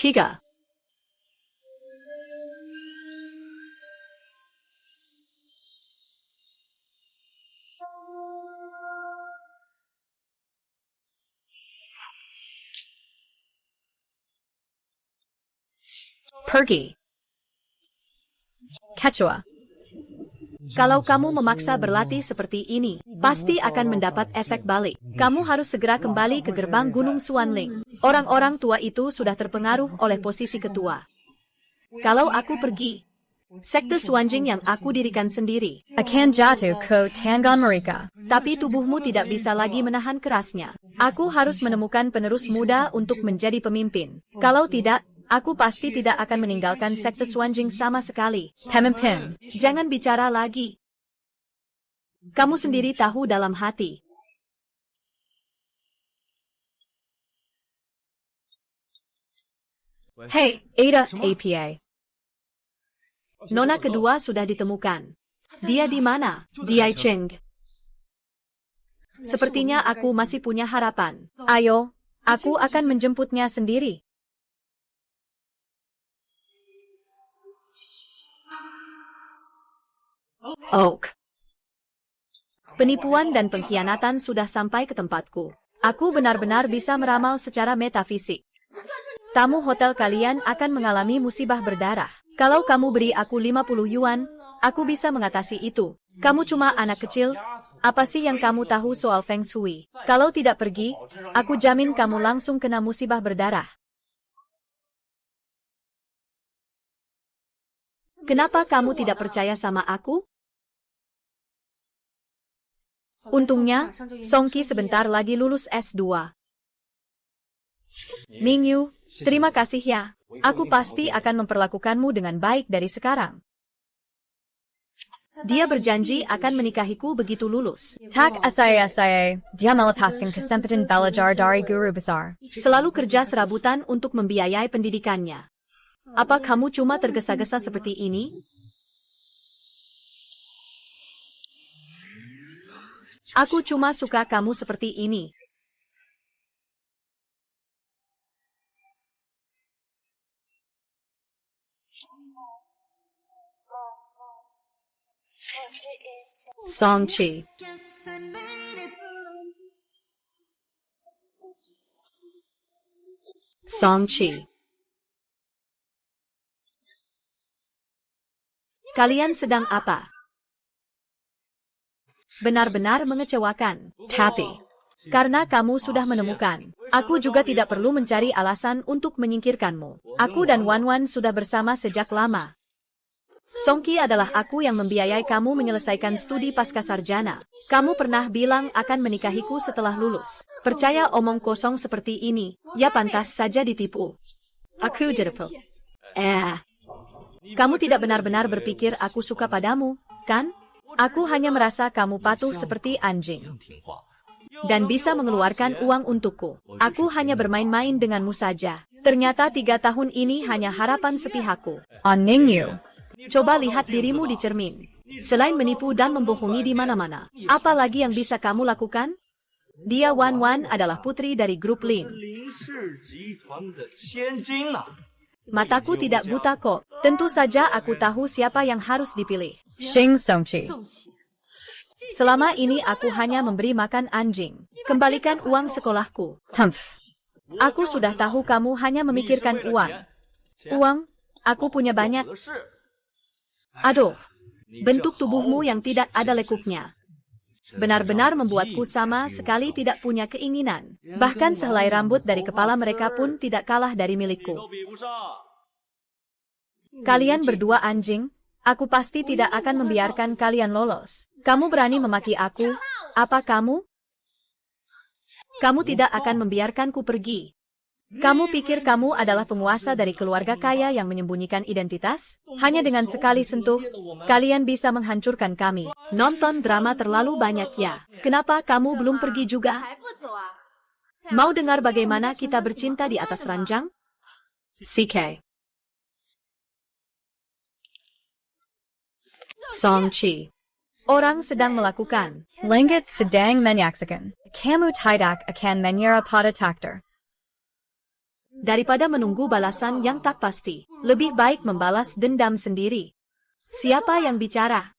3. Pergi. Kecoa. Kalau kamu memaksa berlatih seperti ini, pasti akan mendapat efek balik. Kamu harus segera kembali ke gerbang Gunung Xuanling. Orang-orang tua itu sudah terpengaruh oleh posisi ketua. Kalau aku pergi, sekte Xuanjing yang aku dirikan sendiri akan jatuh ke tangan mereka. Tapi tubuhmu tidak bisa lagi menahan kerasnya. Aku harus menemukan penerus muda untuk menjadi pemimpin. Kalau tidak, aku pasti tidak akan meninggalkan sekte Xuanjing sama sekali. Pemimpin. Jangan bicara lagi. Kamu sendiri tahu dalam hati. Hei, Ada APA. Nona kedua sudah ditemukan. Dia di mana? Di Aicheng. Sepertinya aku masih punya harapan. Ayo, aku akan menjemputnya sendiri. Oak. Penipuan dan pengkhianatan sudah sampai ke tempatku. Aku benar-benar bisa meramal secara metafisik. Tamu hotel kalian akan mengalami musibah berdarah. Kalau kamu beri aku 50 yuan, aku bisa mengatasi itu. Kamu cuma anak kecil. Apa sih yang kamu tahu soal Feng Shui? Kalau tidak pergi, aku jamin kamu langsung kena musibah berdarah. Kenapa kamu tidak percaya sama aku? Untungnya, Songqi sebentar lagi lulus S2. Mingyu, terima kasih ya. Aku pasti akan memperlakukanmu dengan baik dari sekarang. Dia berjanji akan menikahiku begitu lulus. Tak asai-asai, dia melepaskan kesempatan belajar dari guru besar. Selalu kerja serabutan untuk membiayai pendidikannya. Apa kamu cuma tergesa-gesa seperti ini? Aku cuma suka kamu seperti ini. Songqi. Songqi. Kalian sedang apa? Benar-benar mengecewakan. Tapi, karena kamu sudah menemukan, aku juga tidak perlu mencari alasan untuk menyingkirkanmu. Aku dan Wan sudah bersama sejak lama. Songqi adalah aku yang membiayai kamu menyelesaikan studi pascasarjana. Kamu pernah bilang akan menikahiku setelah lulus. Percaya omong kosong seperti ini, ya pantas saja ditipu. Aku jerepel. Kamu tidak benar-benar berpikir aku suka padamu, kan? Aku hanya merasa kamu patuh seperti anjing. Dan bisa mengeluarkan uang untukku. Aku hanya bermain-main denganmu saja. Ternyata 3 tahun ini hanya harapan sepihakku. Mingyu. Coba lihat dirimu di cermin. Selain menipu dan membohongi di mana-mana, apa lagi yang bisa kamu lakukan? Dia Wan adalah putri dari grup Lin. Mataku tidak buta kok. Tentu saja aku tahu siapa yang harus dipilih. Xing Songqi. Selama ini aku hanya memberi makan anjing. Kembalikan uang sekolahku. Humph. Aku sudah tahu kamu hanya memikirkan uang. Uang? Aku punya banyak. Aduh, bentuk tubuhmu yang tidak ada lekuknya benar-benar membuatku sama sekali tidak punya keinginan. Bahkan sehelai rambut dari kepala mereka pun tidak kalah dari milikku. Kalian berdua anjing, aku pasti tidak akan membiarkan kalian lolos. Kamu berani memaki aku? Apa kamu? Kamu tidak akan membiarkanku pergi. Kamu pikir kamu adalah penguasa dari keluarga kaya yang menyembunyikan identitas? Hanya dengan sekali sentuh, kalian bisa menghancurkan kami. Nonton drama terlalu banyak ya. Kenapa kamu belum pergi juga? Mau dengar bagaimana kita bercinta di atas ranjang? CK. Songqi. Orang sedang melakukan. Langit sedang menyaksikan. Kamu tidak akan menyerah pada takdir. Daripada menunggu balasan yang tak pasti, lebih baik membalas dendam sendiri. Siapa yang bicara?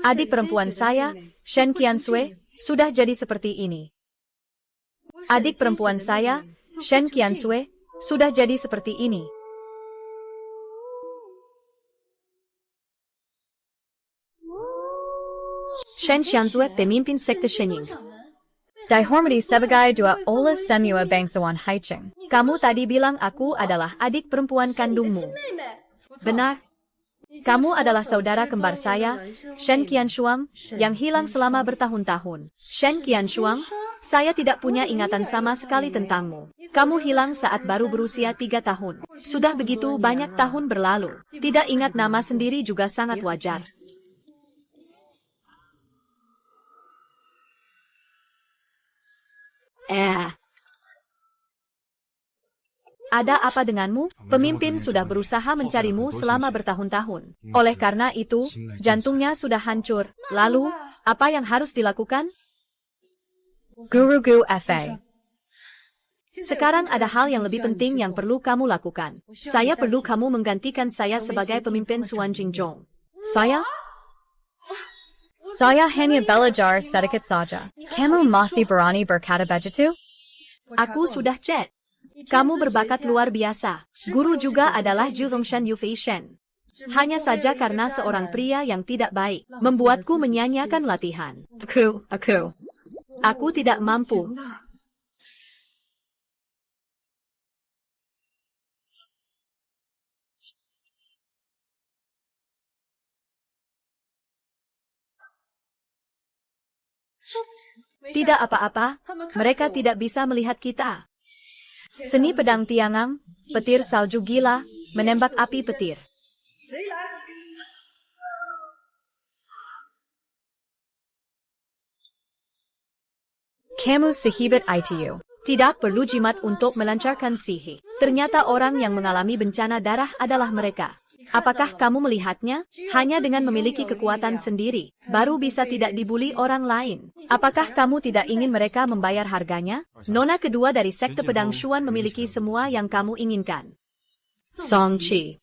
Adik perempuan saya, Shen Qiansui, sudah jadi seperti ini. Adik perempuan saya, Shen Qiansui, sudah jadi seperti ini. Shen Qiansui, pemimpin sekte Shenying. Dihormati sebagai dua oleh semua bangsawan Haicheng. Kamu tadi bilang aku adalah adik perempuan kandungmu. Benar. Kamu adalah saudara kembar saya, Shen Qianshuang, yang hilang selama bertahun-tahun. Shen Qianshuang, saya tidak punya ingatan sama sekali tentangmu. Kamu hilang saat baru berusia 3 tahun. Sudah begitu banyak tahun berlalu. Tidak ingat nama sendiri juga sangat wajar. Ada apa denganmu? Pemimpin sudah berusaha mencarimu selama bertahun-tahun. Oleh karena itu, jantungnya sudah hancur. Lalu, apa yang harus dilakukan? Guru Gu Fa. Sekarang ada hal yang lebih penting yang perlu kamu lakukan. Saya perlu kamu menggantikan saya sebagai pemimpin Suan Jingzhong. Saya hanya belajar sedikit saja. Kamu masih berani berkata begitu? Aku sudah cek. Kamu berbakat luar biasa. Guru juga adalah Zhuzongshan Yufei Shen. Hanya saja karena seorang pria yang tidak baik, membuatku menyanyiakan latihan. Aku tidak mampu. Tidak apa-apa, mereka tidak bisa melihat kita. Seni pedang tiangang, petir salju gila, menembak api petir. Kamu sehebat itu. Tidak perlu jimat untuk melancarkan sihir. Ternyata orang yang mengalami bencana darah adalah mereka. Apakah kamu melihatnya? Hanya dengan memiliki kekuatan sendiri, baru bisa tidak dibuli orang lain. Apakah kamu tidak ingin mereka membayar harganya? Nona kedua dari sekte pedang Shuan memiliki semua yang kamu inginkan. Song Qi.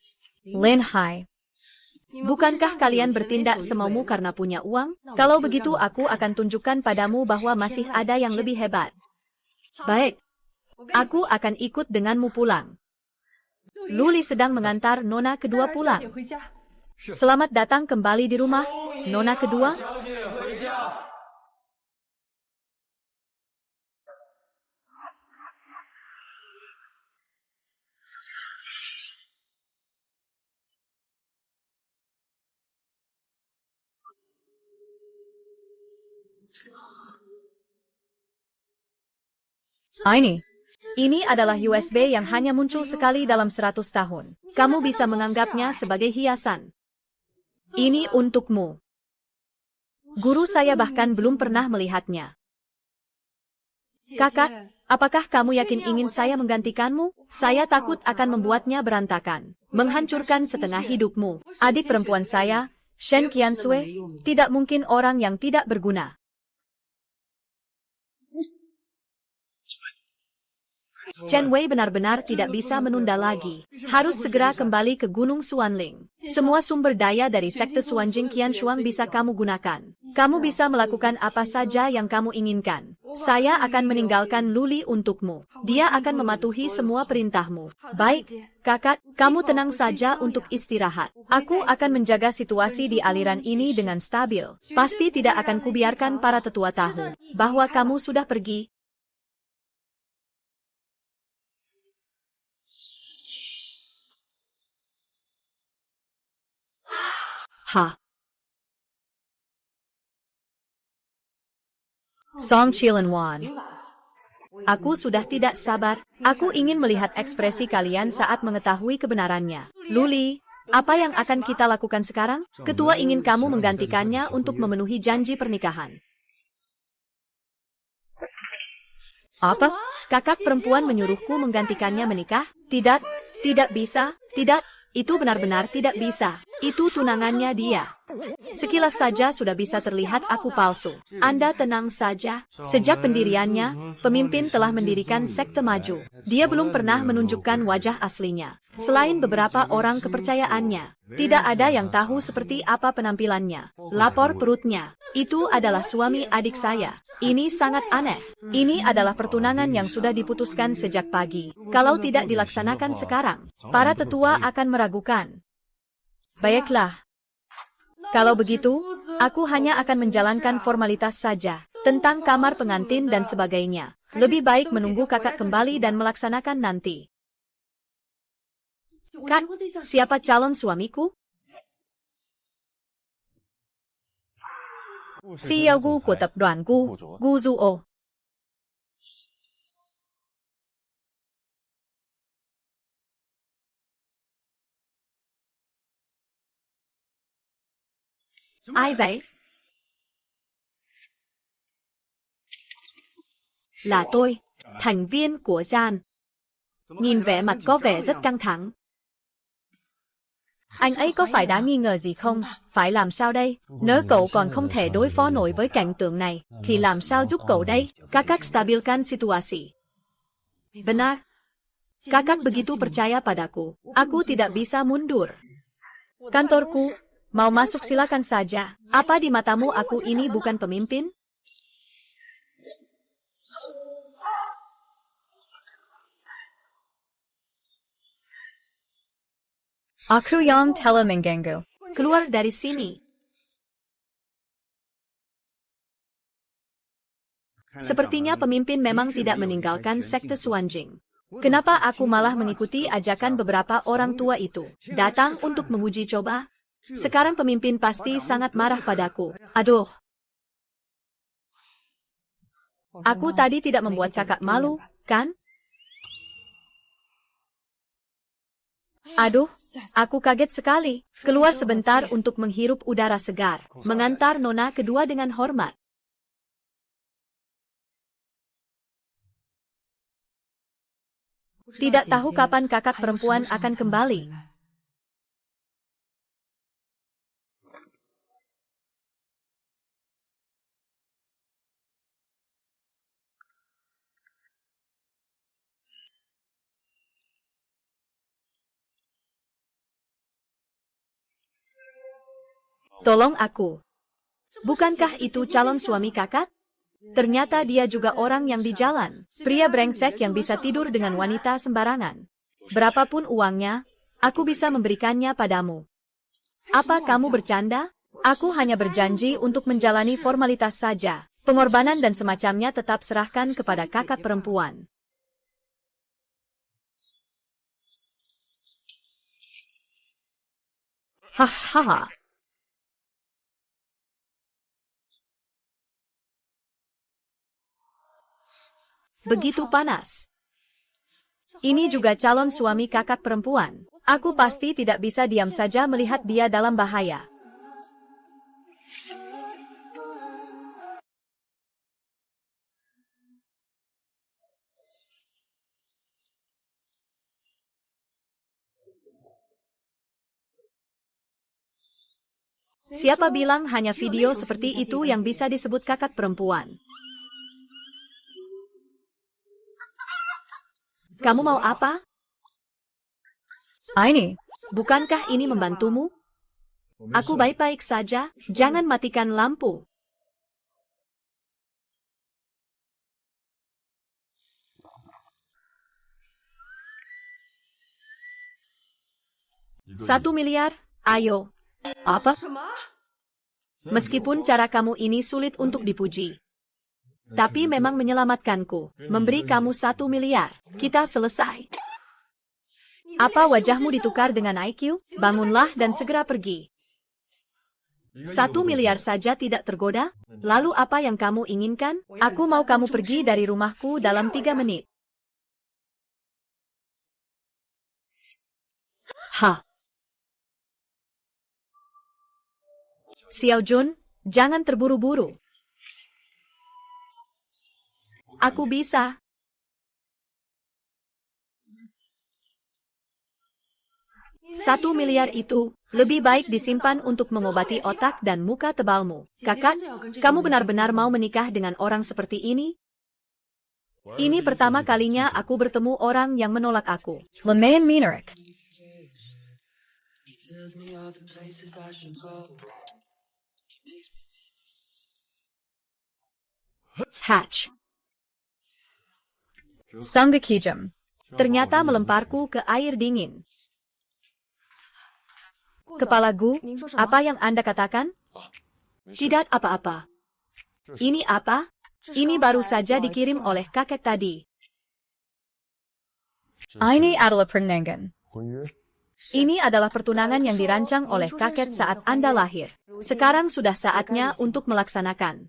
Lin Hai. Bukankah kalian bertindak semaumu karena punya uang? Kalau begitu aku akan tunjukkan padamu bahwa masih ada yang lebih hebat. Baik. Aku akan ikut denganmu pulang. Luli sedang mengantar Nona kedua pulang. Selamat datang kembali di rumah, Nona kedua. Ini adalah USB yang hanya muncul sekali dalam 100 tahun. Kamu bisa menganggapnya sebagai hiasan. Ini untukmu. Guru saya bahkan belum pernah melihatnya. Kakak, apakah kamu yakin ingin saya menggantikanmu? Saya takut akan membuatnya berantakan. Menghancurkan setengah hidupmu. Adik perempuan saya, Shen Qiansui, tidak mungkin orang yang tidak berguna. Chen Wei benar-benar tidak bisa menunda lagi. Harus segera kembali ke Gunung Suanling. Semua sumber daya dari sekte Suanjing Qianshuang bisa kamu gunakan. Kamu bisa melakukan apa saja yang kamu inginkan. Saya akan meninggalkan Luli untukmu. Dia akan mematuhi semua perintahmu. Baik, kakak, kamu tenang saja untuk istirahat. Aku akan menjaga situasi di aliran ini dengan stabil. Pasti tidak akan kubiarkan para tetua tahu bahwa kamu sudah pergi. Song Qilanwan. Aku sudah tidak sabar. Aku ingin melihat ekspresi kalian saat mengetahui kebenarannya. Luli, apa yang akan kita lakukan sekarang? Ketua ingin kamu menggantikannya untuk memenuhi janji pernikahan. Apa? Kakak perempuan menyuruhku menggantikannya menikah? Tidak, tidak bisa, tidak, itu benar-benar tidak bisa. Itu tunangannya dia. Sekilas saja sudah bisa terlihat aku palsu. Anda tenang saja. Sejak pendiriannya, pemimpin telah mendirikan sekte maju. Dia belum pernah menunjukkan wajah aslinya. Selain beberapa orang kepercayaannya, tidak ada yang tahu seperti apa penampilannya. Lapor perutnya. Itu adalah suami adik saya. Ini sangat aneh. Ini adalah pertunangan yang sudah diputuskan sejak pagi. Kalau tidak dilaksanakan sekarang, para tetua akan meragukan. Baiklah. Kalau begitu, aku hanya akan menjalankan formalitas saja, tentang kamar pengantin dan sebagainya. Lebih baik menunggu kakak kembali dan melaksanakan nanti. Kak, siapa calon suamiku? CEO của tập đoàn Gu, Gu Zuo. Ai vậy? Là tôi, thành viên của Jan. Nhìn vẻ mặt có vẻ rất căng thẳng. Anh ấy có phải đã nghi ngờ gì không? Phải làm sao đây? Nếu cậu còn không thể đối phó nổi với cảnh tượng này, thì làm sao giúp cậu đây? Kakak stabilkan situasi. Benar. Kakak begitu percaya padaku. Aku tidak bisa mundur. Kantorku, mau masuk silakan saja. Apa di matamu aku ini bukan pemimpin? Aku yang telah mengganggu. Keluar dari sini. Sepertinya pemimpin memang tidak meninggalkan sekte Suanjing. Kenapa aku malah mengikuti ajakan beberapa orang tua itu? Datang untuk menguji coba? Sekarang pemimpin pasti sangat marah padaku. Aduh. Aku tadi tidak membuat kakak malu, kan? Aduh, aku kaget sekali. Keluar sebentar untuk menghirup udara segar. Mengantar nona kedua dengan hormat. Tidak tahu kapan kakak perempuan akan kembali. Tolong aku. Bukankah itu calon suami kakak? Ternyata dia juga orang yang di jalan. Pria brengsek yang bisa tidur dengan wanita sembarangan. Berapapun uangnya, aku bisa memberikannya padamu. Apa kamu bercanda? Aku hanya berjanji untuk menjalani formalitas saja. Pengorbanan dan semacamnya tetap serahkan kepada kakak perempuan. Hahaha. Begitu panas. Ini juga calon suami kakak perempuan. Aku pasti tidak bisa diam saja melihat dia dalam bahaya. Siapa bilang hanya video seperti itu yang bisa disebut kakak perempuan? Kamu mau apa? Ini. Bukankah ini membantumu? Aku baik-baik saja, jangan matikan lampu. $1 miliar, ayo. Apa? Meskipun cara kamu ini sulit untuk dipuji. Tapi memang menyelamatkanku, memberi kamu $1 miliar. Kita selesai. Apa wajahmu ditukar dengan IQ? Bangunlah dan segera pergi. $1 miliar saja tidak tergoda? Lalu apa yang kamu inginkan? Aku mau kamu pergi dari rumahku dalam 3 menit. Hah? Xiao Jun, jangan terburu-buru. Aku bisa. 1 miliar itu lebih baik disimpan untuk mengobati otak dan muka tebalmu. Kakak, kamu benar-benar mau menikah dengan orang seperti ini? Ini pertama kalinya aku bertemu orang yang menolak aku. Lemayan Minarik. Hatch. Sungakijam. Ternyata melemparku ke air dingin. Kepala Gu, apa yang Anda katakan? Tidak apa-apa. Ini apa? Ini baru saja dikirim oleh kakek tadi. Ini adalah pernikahan. Ini adalah pertunangan yang dirancang oleh kakek saat Anda lahir. Sekarang sudah saatnya untuk melaksanakan.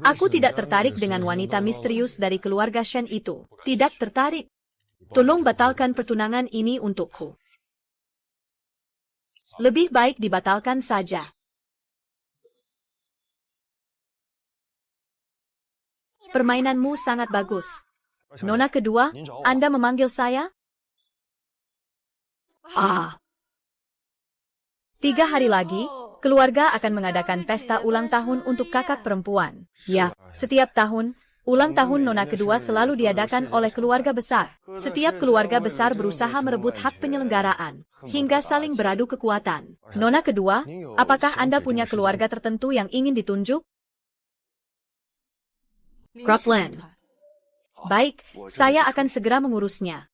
Aku tidak tertarik dengan wanita misterius dari keluarga Shen itu. Tidak tertarik. Tolong batalkan pertunangan ini untukku. Lebih baik dibatalkan saja. Permainanmu sangat bagus. Nona kedua, Anda memanggil saya? 3 hari lagi, keluarga akan mengadakan pesta ulang tahun untuk kakak perempuan. Ya, setiap tahun, ulang tahun Nona kedua selalu diadakan oleh keluarga besar. Setiap keluarga besar berusaha merebut hak penyelenggaraan, hingga saling beradu kekuatan. Nona kedua, apakah Anda punya keluarga tertentu yang ingin ditunjuk? Cropland. Baik, saya akan segera mengurusnya.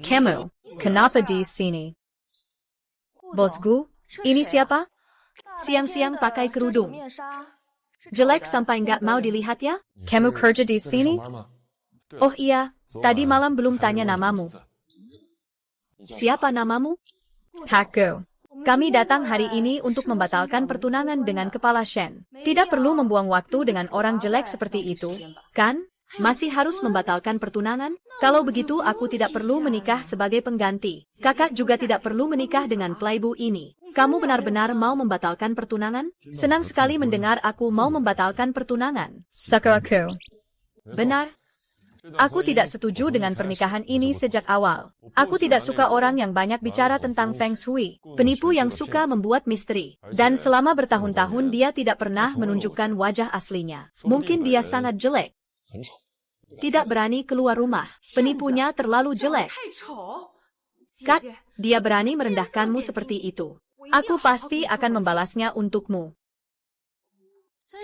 Kamu, kenapa di sini? Bosku, ini siapa? Siang-siang pakai kerudung. Jelek sampai nggak mau dilihat ya? Kamu kerja di sini? Oh iya, tadi malam belum tanya namamu. Siapa namamu? Pak Gu. Kami datang hari ini untuk membatalkan pertunangan dengan Kepala Shen. Tidak perlu membuang waktu dengan orang jelek seperti itu, kan? Masih harus membatalkan pertunangan? Kalau begitu aku tidak perlu menikah sebagai pengganti. Kakak juga tidak perlu menikah dengan playboy ini. Kamu benar-benar mau membatalkan pertunangan? Senang sekali mendengar aku mau membatalkan pertunangan. Suka aku. Benar. Aku tidak setuju dengan pernikahan ini sejak awal. Aku tidak suka orang yang banyak bicara tentang Feng Shui. Penipu yang suka membuat misteri. Dan selama bertahun-tahun dia tidak pernah menunjukkan wajah aslinya. Mungkin dia sangat jelek. Tidak berani keluar rumah. Penipunya terlalu jelek. Kat, dia berani merendahkanmu seperti itu. Aku pasti akan membalasnya untukmu.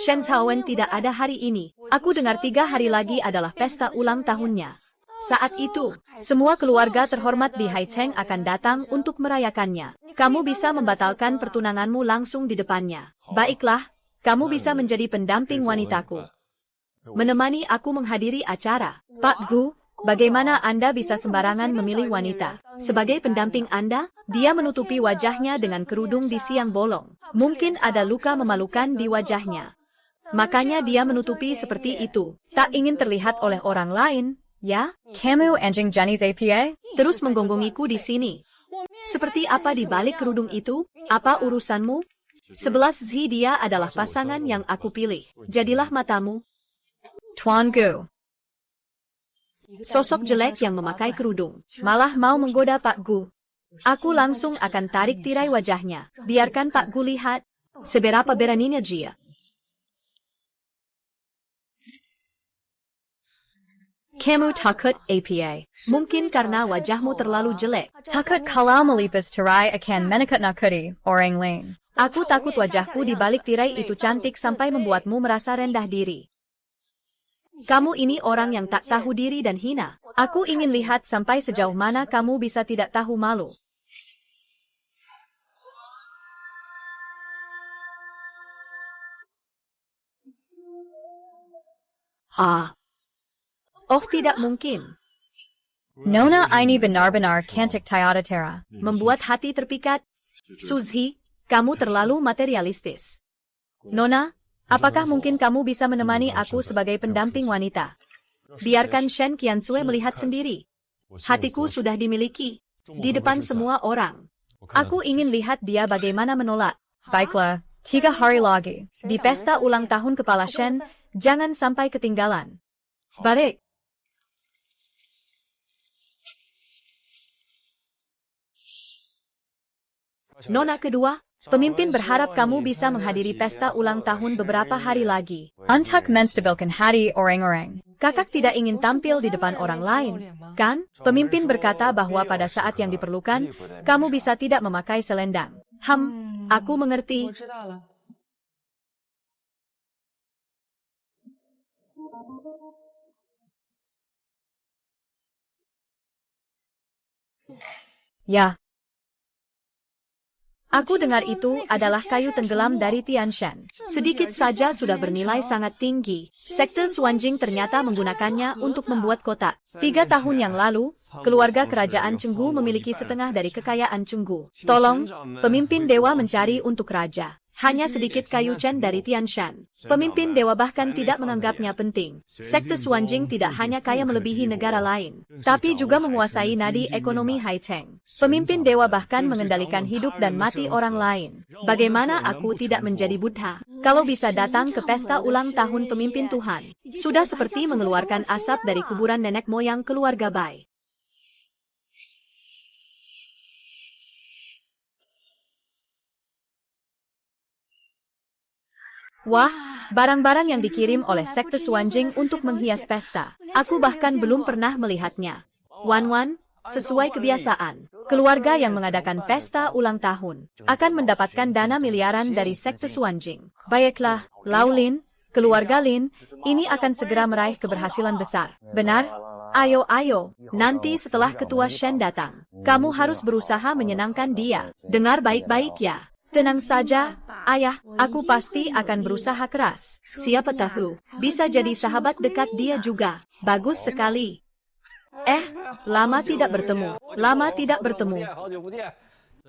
Shen Zhaowen tidak ada hari ini. Aku dengar 3 hari lagi adalah pesta ulang tahunnya. Saat itu, semua keluarga terhormat di Haicheng akan datang untuk merayakannya. Kamu bisa membatalkan pertunanganmu langsung di depannya. Baiklah, kamu bisa menjadi pendamping wanitaku. Menemani aku menghadiri acara. Pak Gu, bagaimana Anda bisa sembarangan memilih wanita? Sebagai pendamping Anda, dia menutupi wajahnya dengan kerudung di siang bolong. Mungkin ada luka memalukan di wajahnya. Makanya dia menutupi seperti itu. Tak ingin terlihat oleh orang lain, ya? Kamu anjing Chinese APA? Terus menggonggongiku di sini. Seperti apa di balik kerudung itu? Apa urusanmu? 11 Zhi dia adalah pasangan yang aku pilih. Jadilah matamu. Tuan Gu. Sosok jelek yang memakai kerudung. Malah mau menggoda Pak Gu. Aku langsung akan tarik tirai wajahnya. Biarkan Pak Gu lihat seberapa beraninya dia. Kamu takut APA. Mungkin karena wajahmu terlalu jelek. Takut kalau melipis tirai akan menakut nakuti orang lain. Aku takut wajahku di balik tirai itu cantik sampai membuatmu merasa rendah diri. Kamu ini orang yang tak tahu diri dan hina. Aku ingin lihat sampai sejauh mana kamu bisa tidak tahu malu. Oh, tidak mungkin. Nona ini benar-benar cantik tiada tera. Membuat hati terpikat. Suzhi, kamu terlalu materialistis. Nona, apakah mungkin kamu bisa menemani aku sebagai pendamping wanita? Biarkan Shen Qiansui melihat sendiri. Hatiku sudah dimiliki. Di depan semua orang. Aku ingin lihat dia bagaimana menolak. Baiklah, 3 hari lagi. Di pesta ulang tahun Kepala Shen, jangan sampai ketinggalan. Baik. Nona kedua, pemimpin berharap kamu bisa menghadiri pesta ulang tahun beberapa hari lagi. Untuk menstabilkan hati orang-orang. Kakak tidak ingin tampil di depan orang lain, kan? Pemimpin berkata bahwa pada saat yang diperlukan, kamu bisa tidak memakai selendang. Aku mengerti. Ya. Aku dengar itu adalah kayu tenggelam dari Tianshan. Sedikit saja sudah bernilai sangat tinggi. Sekte Xuanjing ternyata menggunakannya untuk membuat kotak. 3 tahun yang lalu, keluarga kerajaan Chenggu memiliki setengah dari kekayaan Chenggu. Tolong, pemimpin dewa mencari untuk raja. Hanya sedikit kayu Chen dari Tianshan. Pemimpin dewa bahkan tidak menganggapnya penting. Sekte Xuanjing tidak hanya kaya melebihi negara lain, tapi juga menguasai nadi ekonomi Haiteng. Pemimpin dewa bahkan mengendalikan hidup dan mati orang lain. Bagaimana aku tidak menjadi Buddha? Kalau bisa datang ke pesta ulang tahun pemimpin Tuhan, sudah seperti mengeluarkan asap dari kuburan nenek moyang keluarga Bai. Wah, barang-barang yang dikirim oleh Sekte Xuanjing untuk menghias pesta. Aku bahkan belum pernah melihatnya. Wan, sesuai kebiasaan, keluarga yang mengadakan pesta ulang tahun akan mendapatkan dana miliaran dari Sekte Xuanjing. Baiklah, Lau Lin, keluarga Lin, ini akan segera meraih keberhasilan besar. Benar? Ayo, nanti setelah ketua Shen datang, kamu harus berusaha menyenangkan dia. Dengar baik-baik ya. Tenang saja, ayah, aku pasti akan berusaha keras. Siapa tahu, bisa jadi sahabat dekat dia juga. Bagus sekali. Lama tidak bertemu.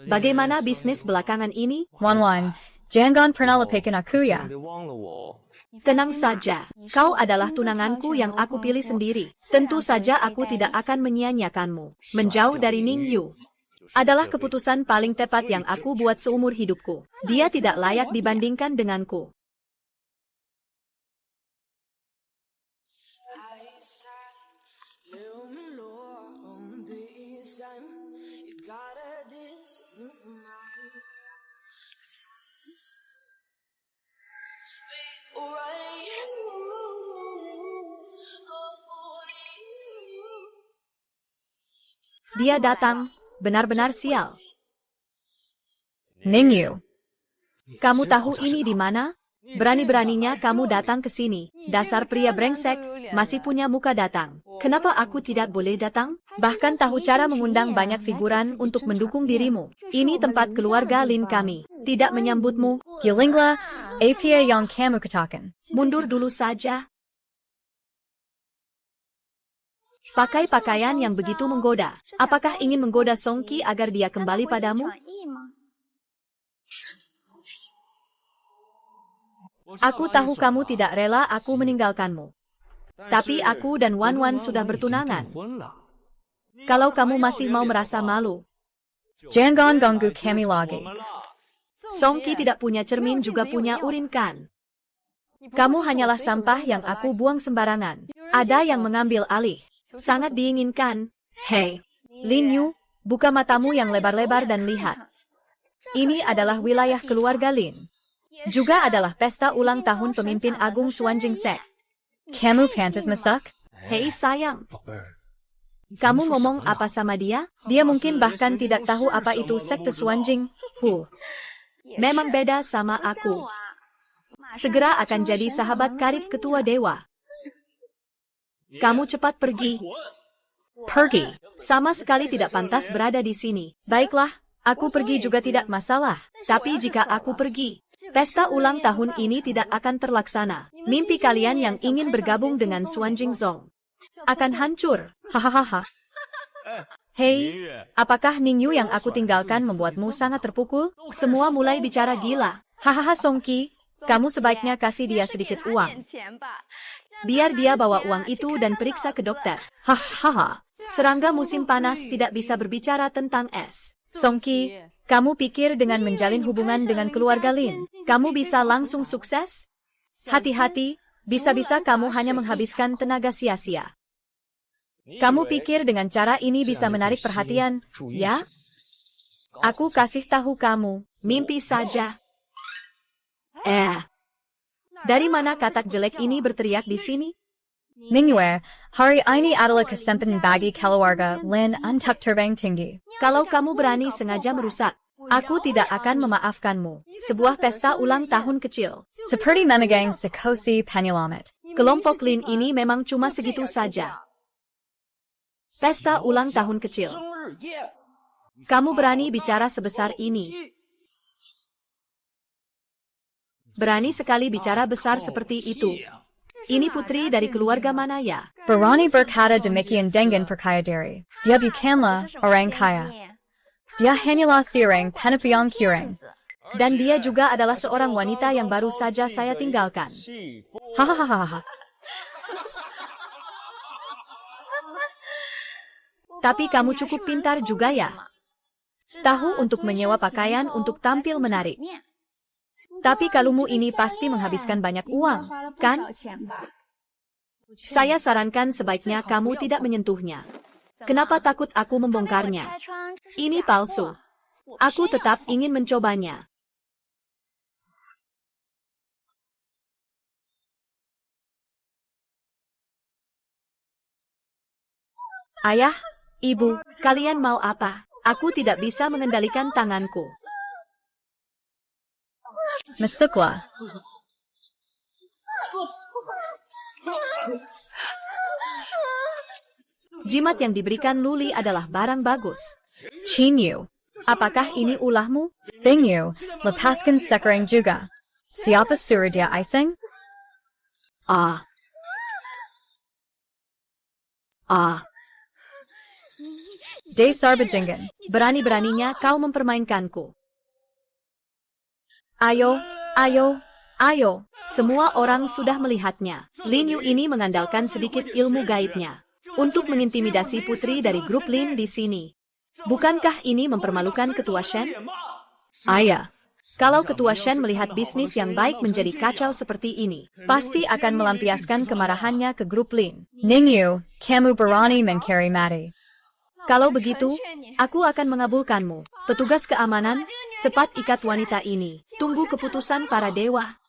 Bagaimana bisnis belakangan ini? Wan, jangan pernah lupakan aku ya. Tenang saja, kau adalah tunanganku yang aku pilih sendiri. Tentu saja aku tidak akan menyia-nyiakanmu. Menjauh dari Ning Yu adalah keputusan paling tepat yang aku buat seumur hidupku. Dia tidak layak dibandingkan denganku. Dia datang. Benar-benar sial. Ning Yu. Kamu tahu ini di mana? Berani-beraninya kamu datang ke sini. Dasar pria brengsek, masih punya muka datang. Kenapa aku tidak boleh datang? Bahkan tahu cara mengundang banyak figuran untuk mendukung dirimu. Ini tempat keluarga Lin kami. Tidak menyambutmu. Gilingla, APA yang kamu katakan. Mundur dulu saja. Pakai pakaian yang begitu menggoda. Apakah ingin menggoda Songqi agar dia kembali padamu? Aku tahu kamu tidak rela aku meninggalkanmu. Tapi aku dan Wan sudah bertunangan. Kalau kamu masih mau merasa malu, Jangan ganggu kami lagi. Songqi tidak punya cermin juga punya urin kan? Kamu hanyalah sampah yang aku buang sembarangan. Ada yang mengambil alih. Sangat diinginkan. Hei, Lin Yu, buka matamu yang lebar-lebar dan lihat. Ini adalah wilayah keluarga Lin. Juga adalah pesta ulang tahun pemimpin agung Xuanjing Sek. Kamu pantas masak? Hei sayang. Kamu ngomong apa sama dia? Dia mungkin bahkan tidak tahu apa itu Sekte Xuanjing. Memang beda sama aku. Segera akan jadi sahabat karib ketua dewa. Kamu cepat pergi. Pergi. Sama sekali tidak pantas berada di sini. Baiklah, aku pergi juga tidak masalah. Tapi jika aku pergi, pesta ulang tahun ini tidak akan terlaksana. Mimpi kalian yang ingin bergabung dengan Xuanjing Zong akan hancur. Hahaha. Hei, apakah Ning Yu yang aku tinggalkan membuatmu sangat terpukul? Semua mulai bicara gila. Hahaha Songqi, kamu sebaiknya kasih dia sedikit uang. Biar dia bawa uang itu dan periksa ke dokter. Hahaha. Serangga musim panas tidak bisa berbicara tentang es. Songqi, kamu pikir dengan menjalin hubungan dengan keluarga Lin, kamu bisa langsung sukses? Hati-hati, bisa-bisa kamu hanya menghabiskan tenaga sia-sia. Kamu pikir dengan cara ini bisa menarik perhatian, ya? Aku kasih tahu kamu, mimpi saja. Dari mana katak jelek ini berteriak di sini? Mingyue, hari ini adalah kesempatan bagi keluarga Lin untuk terbang tinggi. Kalau kamu berani sengaja merusak, aku tidak akan memaafkanmu. Sebuah pesta ulang tahun kecil. Seperti memegang sekoci penyelamat. Kelompok Lin ini memang cuma segitu saja. Pesta ulang tahun kecil. Kamu berani bicara sebesar ini. Berani sekali bicara besar seperti itu. Ini putri dari keluarga mana ya? Berani berkata demikian dengan percaya diri. Dia bukanlah orang kaya. Dia hanyalah seorang penepiang kiring. Dan dia juga adalah seorang wanita yang baru saja saya tinggalkan. Hahaha. Tapi kamu cukup pintar juga ya. Tahu untuk menyewa pakaian untuk tampil menarik. Tapi kalungmu ini pasti menghabiskan banyak uang, kan? Saya sarankan sebaiknya kamu tidak menyentuhnya. Kenapa takut aku membongkarnya? Ini palsu. Aku tetap ingin mencobanya. Ayah, Ibu, kalian mau apa? Aku tidak bisa mengendalikan tanganku. Masuklah. Jimat yang diberikan Luli adalah barang bagus. Chinyu, Apakah ini ulahmu? Bingyu, lepaskan sekarang juga. Siapa suruh dia iseng? Dasar bajingan. Berani-beraninya kau mempermainkanku. Ayo, ayo, ayo. Semua orang sudah melihatnya. Lin Yu ini mengandalkan sedikit ilmu gaibnya untuk mengintimidasi putri dari grup Lin di sini. Bukankah ini mempermalukan Ketua Shen? Ayah, kalau Ketua Shen melihat bisnis yang baik menjadi kacau seperti ini, pasti akan melampiaskan kemarahannya ke grup Lin. Ningyu, kamu berani mencari mati. Kalau begitu, aku akan mengabulkanmu. Petugas keamanan, cepat ikat wanita ini. Tunggu keputusan para dewa.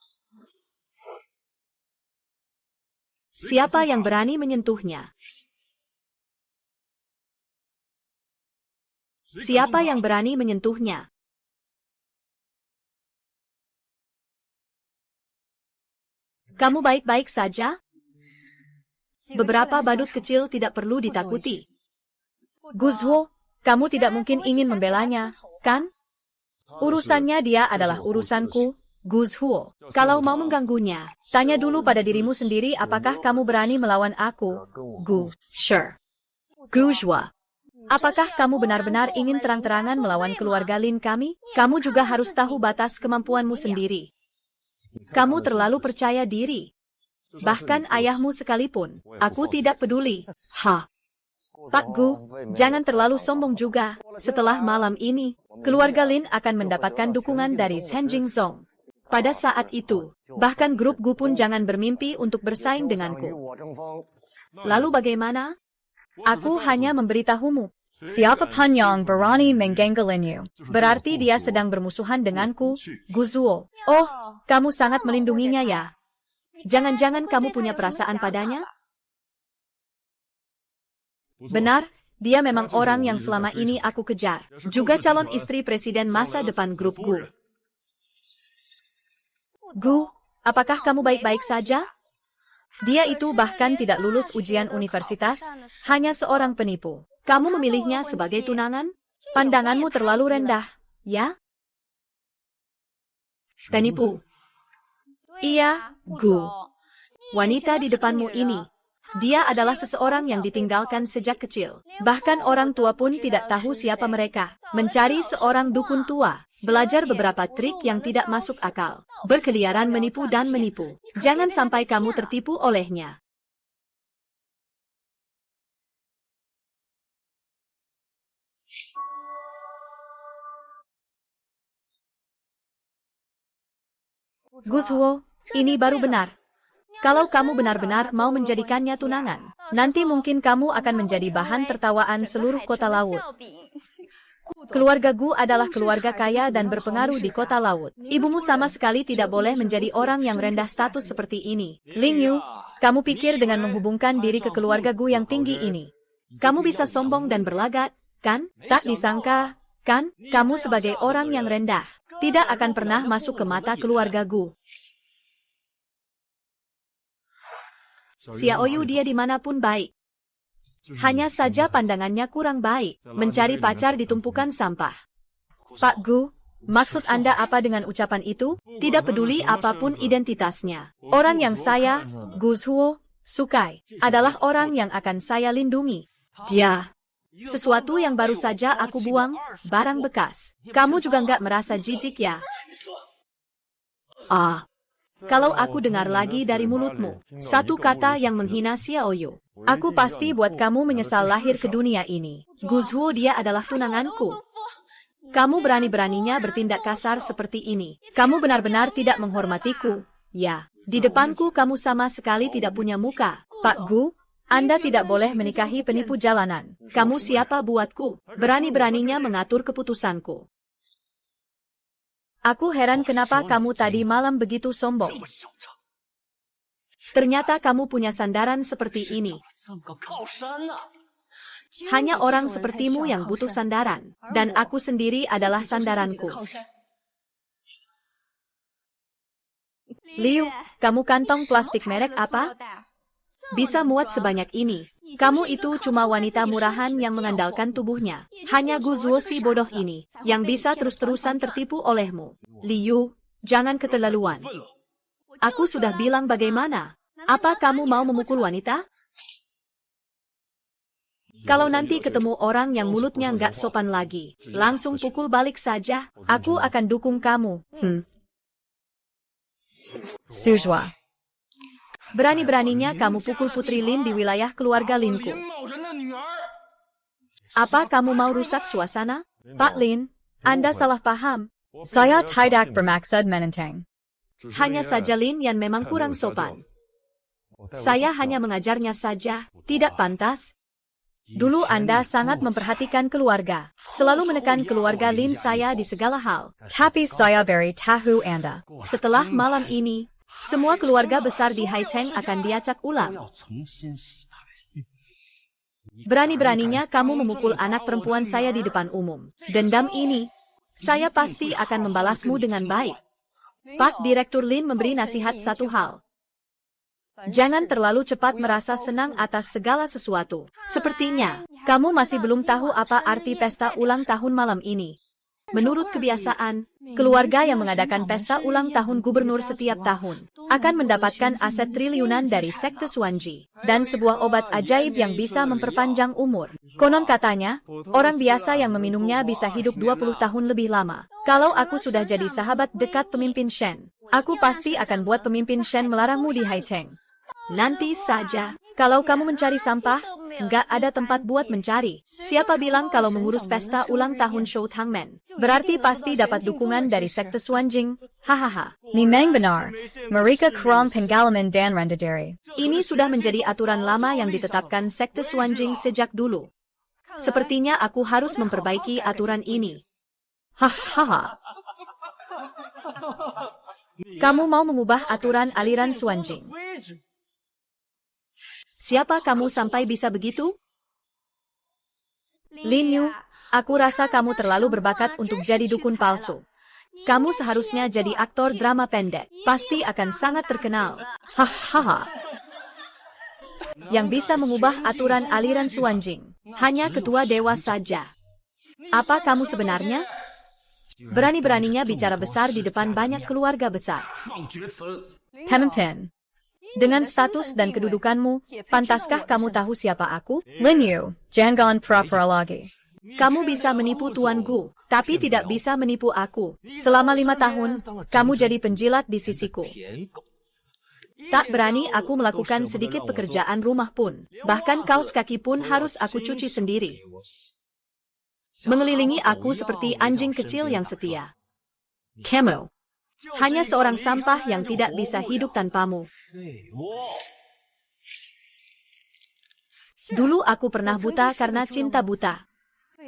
Siapa yang berani menyentuhnya? Siapa yang berani menyentuhnya? Kamu baik-baik saja? Beberapa badut kecil tidak perlu ditakuti. Guzhuo, kamu tidak mungkin ingin membelanya, kan? Urusannya dia adalah urusanku, Guzhuo. Kalau mau mengganggunya, tanya dulu pada dirimu sendiri apakah kamu berani melawan aku, Sure. Guzhuo. Apakah kamu benar-benar ingin terang-terangan melawan keluarga Lin kami? Kamu juga harus tahu batas kemampuanmu sendiri. Kamu terlalu percaya diri. Bahkan ayahmu sekalipun, aku tidak peduli. Pak Gu, jangan terlalu sombong juga. Setelah malam ini, keluarga Lin akan mendapatkan dukungan dari Shen Jingzong. Pada saat itu, bahkan grup Gu pun jangan bermimpi untuk bersaing denganku. Lalu bagaimana? Aku hanya memberitahumu. Siapa pun yang berani mengganggu. Berarti dia sedang bermusuhan denganku, Guzhuo. Oh, kamu sangat melindunginya ya? Jangan-jangan kamu punya perasaan padanya? Benar, dia memang orang yang selama ini aku kejar. Juga calon istri presiden masa depan grup Gu. Gu, apakah kamu baik-baik saja? Dia itu bahkan tidak lulus ujian universitas, hanya seorang penipu. Kamu memilihnya sebagai tunangan? Pandanganmu terlalu rendah, ya? Penipu. Iya, Gu. Wanita di depanmu ini. Dia adalah seseorang yang ditinggalkan sejak kecil. Bahkan orang tua pun tidak tahu siapa mereka. Mencari seorang dukun tua. Belajar beberapa trik yang tidak masuk akal. Berkeliaran menipu dan menipu. Jangan sampai kamu tertipu olehnya. Gus Huo, ini baru benar. Kalau kamu benar-benar mau menjadikannya tunangan, nanti mungkin kamu akan menjadi bahan tertawaan seluruh kota laut. Keluarga Gu adalah keluarga kaya dan berpengaruh di kota laut. Ibumu sama sekali tidak boleh menjadi orang yang rendah status seperti ini. Ling Yu, kamu pikir dengan menghubungkan diri ke keluarga Gu yang tinggi ini, kamu bisa sombong dan berlagat, kan? Tak disangka, kan? Kamu sebagai orang yang rendah, tidak akan pernah masuk ke mata keluarga Gu. Xiao Yu dia dimanapun baik. Hanya saja pandangannya kurang baik, mencari pacar di tumpukan sampah. Pak Gu, maksud Anda apa dengan ucapan itu? Tidak peduli apapun identitasnya. Orang yang saya, Gus Huo, sukai, adalah orang yang akan saya lindungi. Dia, sesuatu yang baru saja aku buang, barang bekas. Kamu juga nggak merasa jijik ya? Kalau aku dengar lagi dari mulutmu, satu kata yang menghina Xiao Yu, aku pasti buat kamu menyesal lahir ke dunia ini. Gus Huo dia adalah tunanganku. Kamu berani-beraninya bertindak kasar seperti ini. Kamu benar-benar tidak menghormatiku. Ya, di depanku kamu sama sekali tidak punya muka. Pak Gu, Anda tidak boleh menikahi penipu jalanan. Kamu siapa buatku? Berani-beraninya mengatur keputusanku. Aku heran kenapa kamu tadi malam begitu sombong. Ternyata kamu punya sandaran seperti ini. Hanya orang sepertimu yang butuh sandaran, dan aku sendiri adalah sandaranku. Liu, kamu kantong plastik merek apa? Bisa muat sebanyak ini. Kamu itu cuma wanita murahan yang mengandalkan tubuhnya. Hanya Gu Zuo si bodoh ini, yang bisa terus-terusan tertipu olehmu. Liu, jangan keterlaluan. Aku sudah bilang bagaimana. Apa kamu mau memukul wanita? Kalau nanti ketemu orang yang mulutnya nggak sopan lagi, langsung pukul balik saja. Aku akan dukung kamu. Suzhua. Berani-beraninya kamu pukul Putri Lin di wilayah keluarga Linku. Apa kamu mau rusak suasana? Pak Lin, Anda salah paham. Saya tidak bermaksud menentang. Hanya saja Lin yang memang kurang sopan. Saya hanya mengajarnya saja, tidak pantas. Dulu Anda sangat memperhatikan keluarga, selalu menekan keluarga Lin saya di segala hal. Tapi saya beri tahu Anda. Setelah malam ini, semua keluarga besar di Haicheng akan diacak ulang. Berani-beraninya kamu memukul anak perempuan saya di depan umum. Dendam ini, saya pasti akan membalasmu dengan baik. Pak Direktur Lin memberi nasihat satu hal. Jangan terlalu cepat merasa senang atas segala sesuatu. Sepertinya, kamu masih belum tahu apa arti pesta ulang tahun malam ini. Menurut kebiasaan, keluarga yang mengadakan pesta ulang tahun gubernur setiap tahun akan mendapatkan aset triliunan dari sekte Suanji dan sebuah obat ajaib yang bisa memperpanjang umur. Konon katanya, orang biasa yang meminumnya bisa hidup 20 tahun lebih lama. Kalau aku sudah jadi sahabat dekat pemimpin Shen, aku pasti akan buat pemimpin Shen melarangmu di Haicheng. Nanti saja, kalau kamu mencari sampah, nggak ada tempat buat mencari. Siapa bilang kalau mengurus pesta ulang tahun Shou Tangmen, berarti pasti dapat dukungan dari sekte Suanjing. Hahaha. Memang benar. Mereka kurang pengalaman dan rendah diri. Ini sudah menjadi aturan lama yang ditetapkan sekte Suanjing sejak dulu. Sepertinya aku harus memperbaiki aturan ini. Hahaha. Kamu mau mengubah aturan aliran Suanjing? Siapa kamu sampai bisa begitu? Lin Yu, aku rasa kamu terlalu berbakat untuk jadi dukun palsu. Kamu seharusnya jadi aktor drama pendek. Pasti akan sangat terkenal. Hahaha. Yang bisa mengubah aturan aliran Suanjing hanya ketua dewa saja. Apa kamu sebenarnya? Berani-beraninya bicara besar di depan banyak keluarga besar. Pemimpin. Dengan status dan kedudukanmu, pantaskah kamu tahu siapa aku? Lin Yu, jangan pura-pura lagi. Kamu bisa menipu Tuan Gu, tapi tidak bisa menipu aku. Selama 5 tahun, kamu jadi penjilat di sisiku. Tak berani aku melakukan sedikit pekerjaan rumah pun. Bahkan kaos kaki pun harus aku cuci sendiri. Mengelilingi aku seperti anjing kecil yang setia. Kamu. Hanya seorang sampah yang tidak bisa hidup tanpamu. Dulu aku pernah buta karena cinta buta.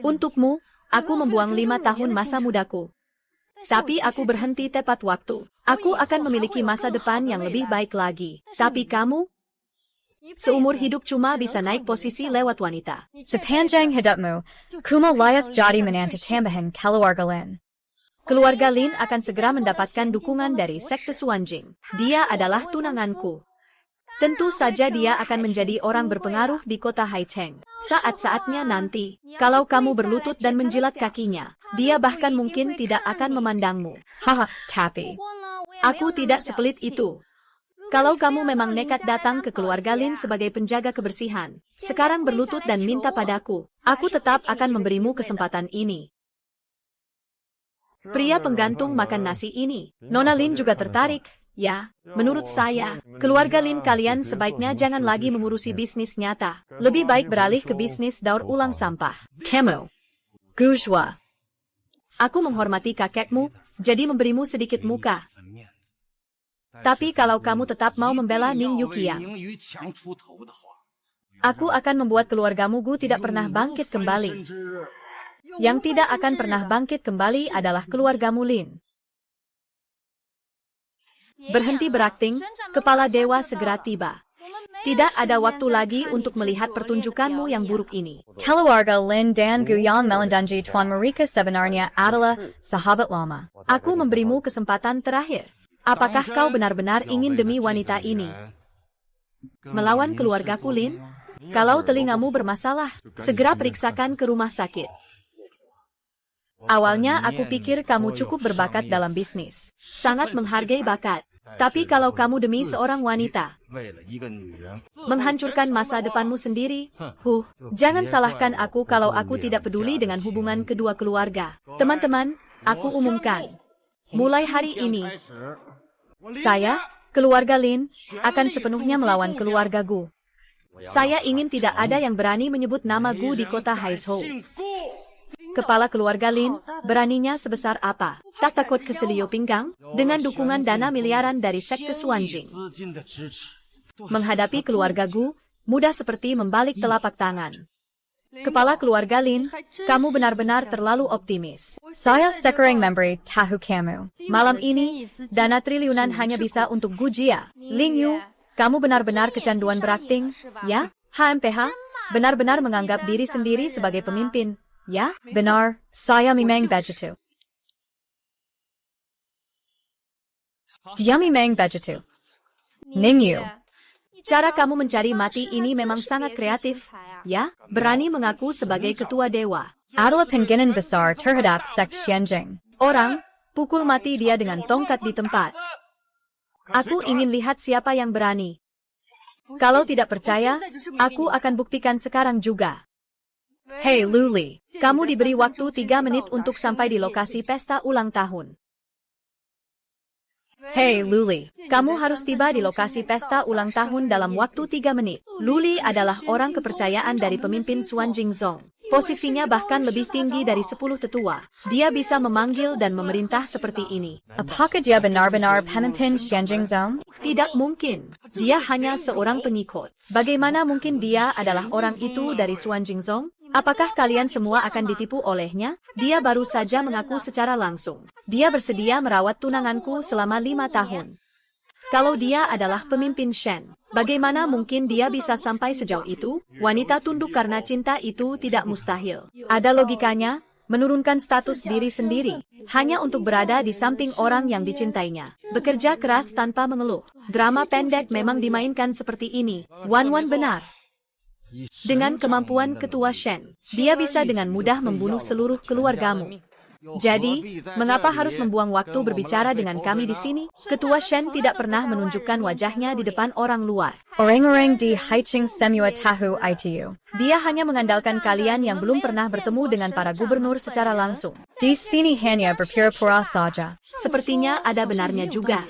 Untukmu, aku membuang 5 tahun masa mudaku. Tapi aku berhenti tepat waktu. Aku akan memiliki masa depan yang lebih baik lagi. Tapi kamu, seumur hidup cuma bisa naik posisi lewat wanita. Sepanjang hidupmu, kuma layak jadi menantu tambahan keluarga Lin. Keluarga Lin akan segera mendapatkan dukungan dari sekte Suanjing. Dia adalah tunanganku. Tentu saja dia akan menjadi orang berpengaruh di kota Haicheng. Saat-saatnya nanti, kalau kamu berlutut dan menjilat kakinya, dia bahkan mungkin tidak akan memandangmu. Haha, tapi Aku tidak sepelit itu. Kalau kamu memang nekat datang ke keluarga Lin sebagai penjaga kebersihan, sekarang berlutut dan minta padaku, aku tetap akan memberimu kesempatan ini. Pria penggantung makan nasi ini. Nona Lin juga tertarik. Ya, menurut saya, keluarga Lin kalian sebaiknya jangan lagi mengurusi bisnis nyata. Lebih baik beralih ke bisnis daur ulang sampah. Kamu, Guzhua. Aku menghormati kakekmu, jadi memberimu sedikit muka. Tapi kalau kamu tetap mau membela Ning Yuqiang, aku akan membuat keluargamu Gu tidak pernah bangkit kembali. Yang tidak akan pernah bangkit kembali adalah keluargamu Lin. Berhenti berakting, kepala dewa segera tiba. Tidak ada waktu lagi untuk melihat pertunjukanmu yang buruk ini. keluarga Lin dan Guyan Melendunji Tuan Marika sebenarnya adalah sahabat lama. Aku memberimu kesempatan terakhir. Apakah kau benar-benar ingin demi wanita ini melawan keluargaku Lin? Kalau telingamu bermasalah, segera periksakan ke rumah sakit. Awalnya aku pikir kamu cukup berbakat dalam bisnis. Sangat menghargai bakat. Tapi kalau kamu demi seorang wanita menghancurkan masa depanmu sendiri, jangan salahkan aku kalau aku tidak peduli dengan hubungan kedua keluarga. Teman-teman, aku umumkan. Mulai hari ini, saya, keluarga Lin, akan sepenuhnya melawan keluarga Gu. Saya ingin tidak ada yang berani menyebut nama Gu di kota Haizhou. Kepala keluarga Lin, beraninya sebesar apa? Tak takut keselio pinggang? Dengan dukungan dana miliaran dari sekte Suanjing. Menghadapi keluarga Gu, mudah seperti membalik telapak tangan. Kepala keluarga Lin, kamu benar-benar terlalu optimis. Saya sekarang memberi tahu kamu. Malam ini, dana triliunan hanya bisa untuk Gu Jia. Ling Yu, kamu benar-benar kecanduan berakting, ya? HMPH, benar-benar menganggap diri sendiri sebagai pemimpin. Ya, Benar, saya memang begitu. Dia memang begitu. Ning Yu, cara kamu mencari mati ini memang sangat kreatif. Ya, berani mengaku sebagai ketua dewa. adalah penghinaan besar terhadap seks Xianjing. Orang, pukul mati dia dengan tongkat di tempat. Aku ingin lihat siapa yang berani. Kalau tidak percaya, aku akan buktikan sekarang juga. Hei Luli, kamu diberi waktu 3 menit untuk sampai di lokasi pesta ulang tahun. Hei Luli, kamu harus tiba di lokasi pesta ulang tahun dalam waktu 3 menit. Luli adalah orang kepercayaan dari pemimpin Suanjing Zong. Posisinya bahkan lebih tinggi dari 10 tetua. Dia bisa memanggil dan memerintah seperti ini. Apakah dia benar-benar pemimpin Xianjing Zone? Tidak mungkin. Dia hanya seorang pengikut. Bagaimana mungkin dia adalah orang itu dari Suanjing Zong? Apakah kalian semua akan ditipu olehnya? Dia baru saja mengaku secara langsung. Dia bersedia merawat tunanganku selama 5 tahun. Kalau dia adalah pemimpin Shen, bagaimana mungkin dia bisa sampai sejauh itu? Wanita tunduk karena cinta itu tidak mustahil. Ada logikanya, menurunkan status diri sendiri, hanya untuk berada di samping orang yang dicintainya. Bekerja keras tanpa mengeluh. Drama pendek memang dimainkan seperti ini. Wan benar. Dengan kemampuan ketua Shen, dia bisa dengan mudah membunuh seluruh keluargamu. Jadi, mengapa harus membuang waktu berbicara dengan kami di sini? Ketua Shen tidak pernah menunjukkan wajahnya di depan orang luar. Orang-orang di Haicheng semua tahu itu. Dia hanya mengandalkan kalian yang belum pernah bertemu dengan para gubernur secara langsung. Di sini hanya berpura-pura saja. Sepertinya ada benarnya juga.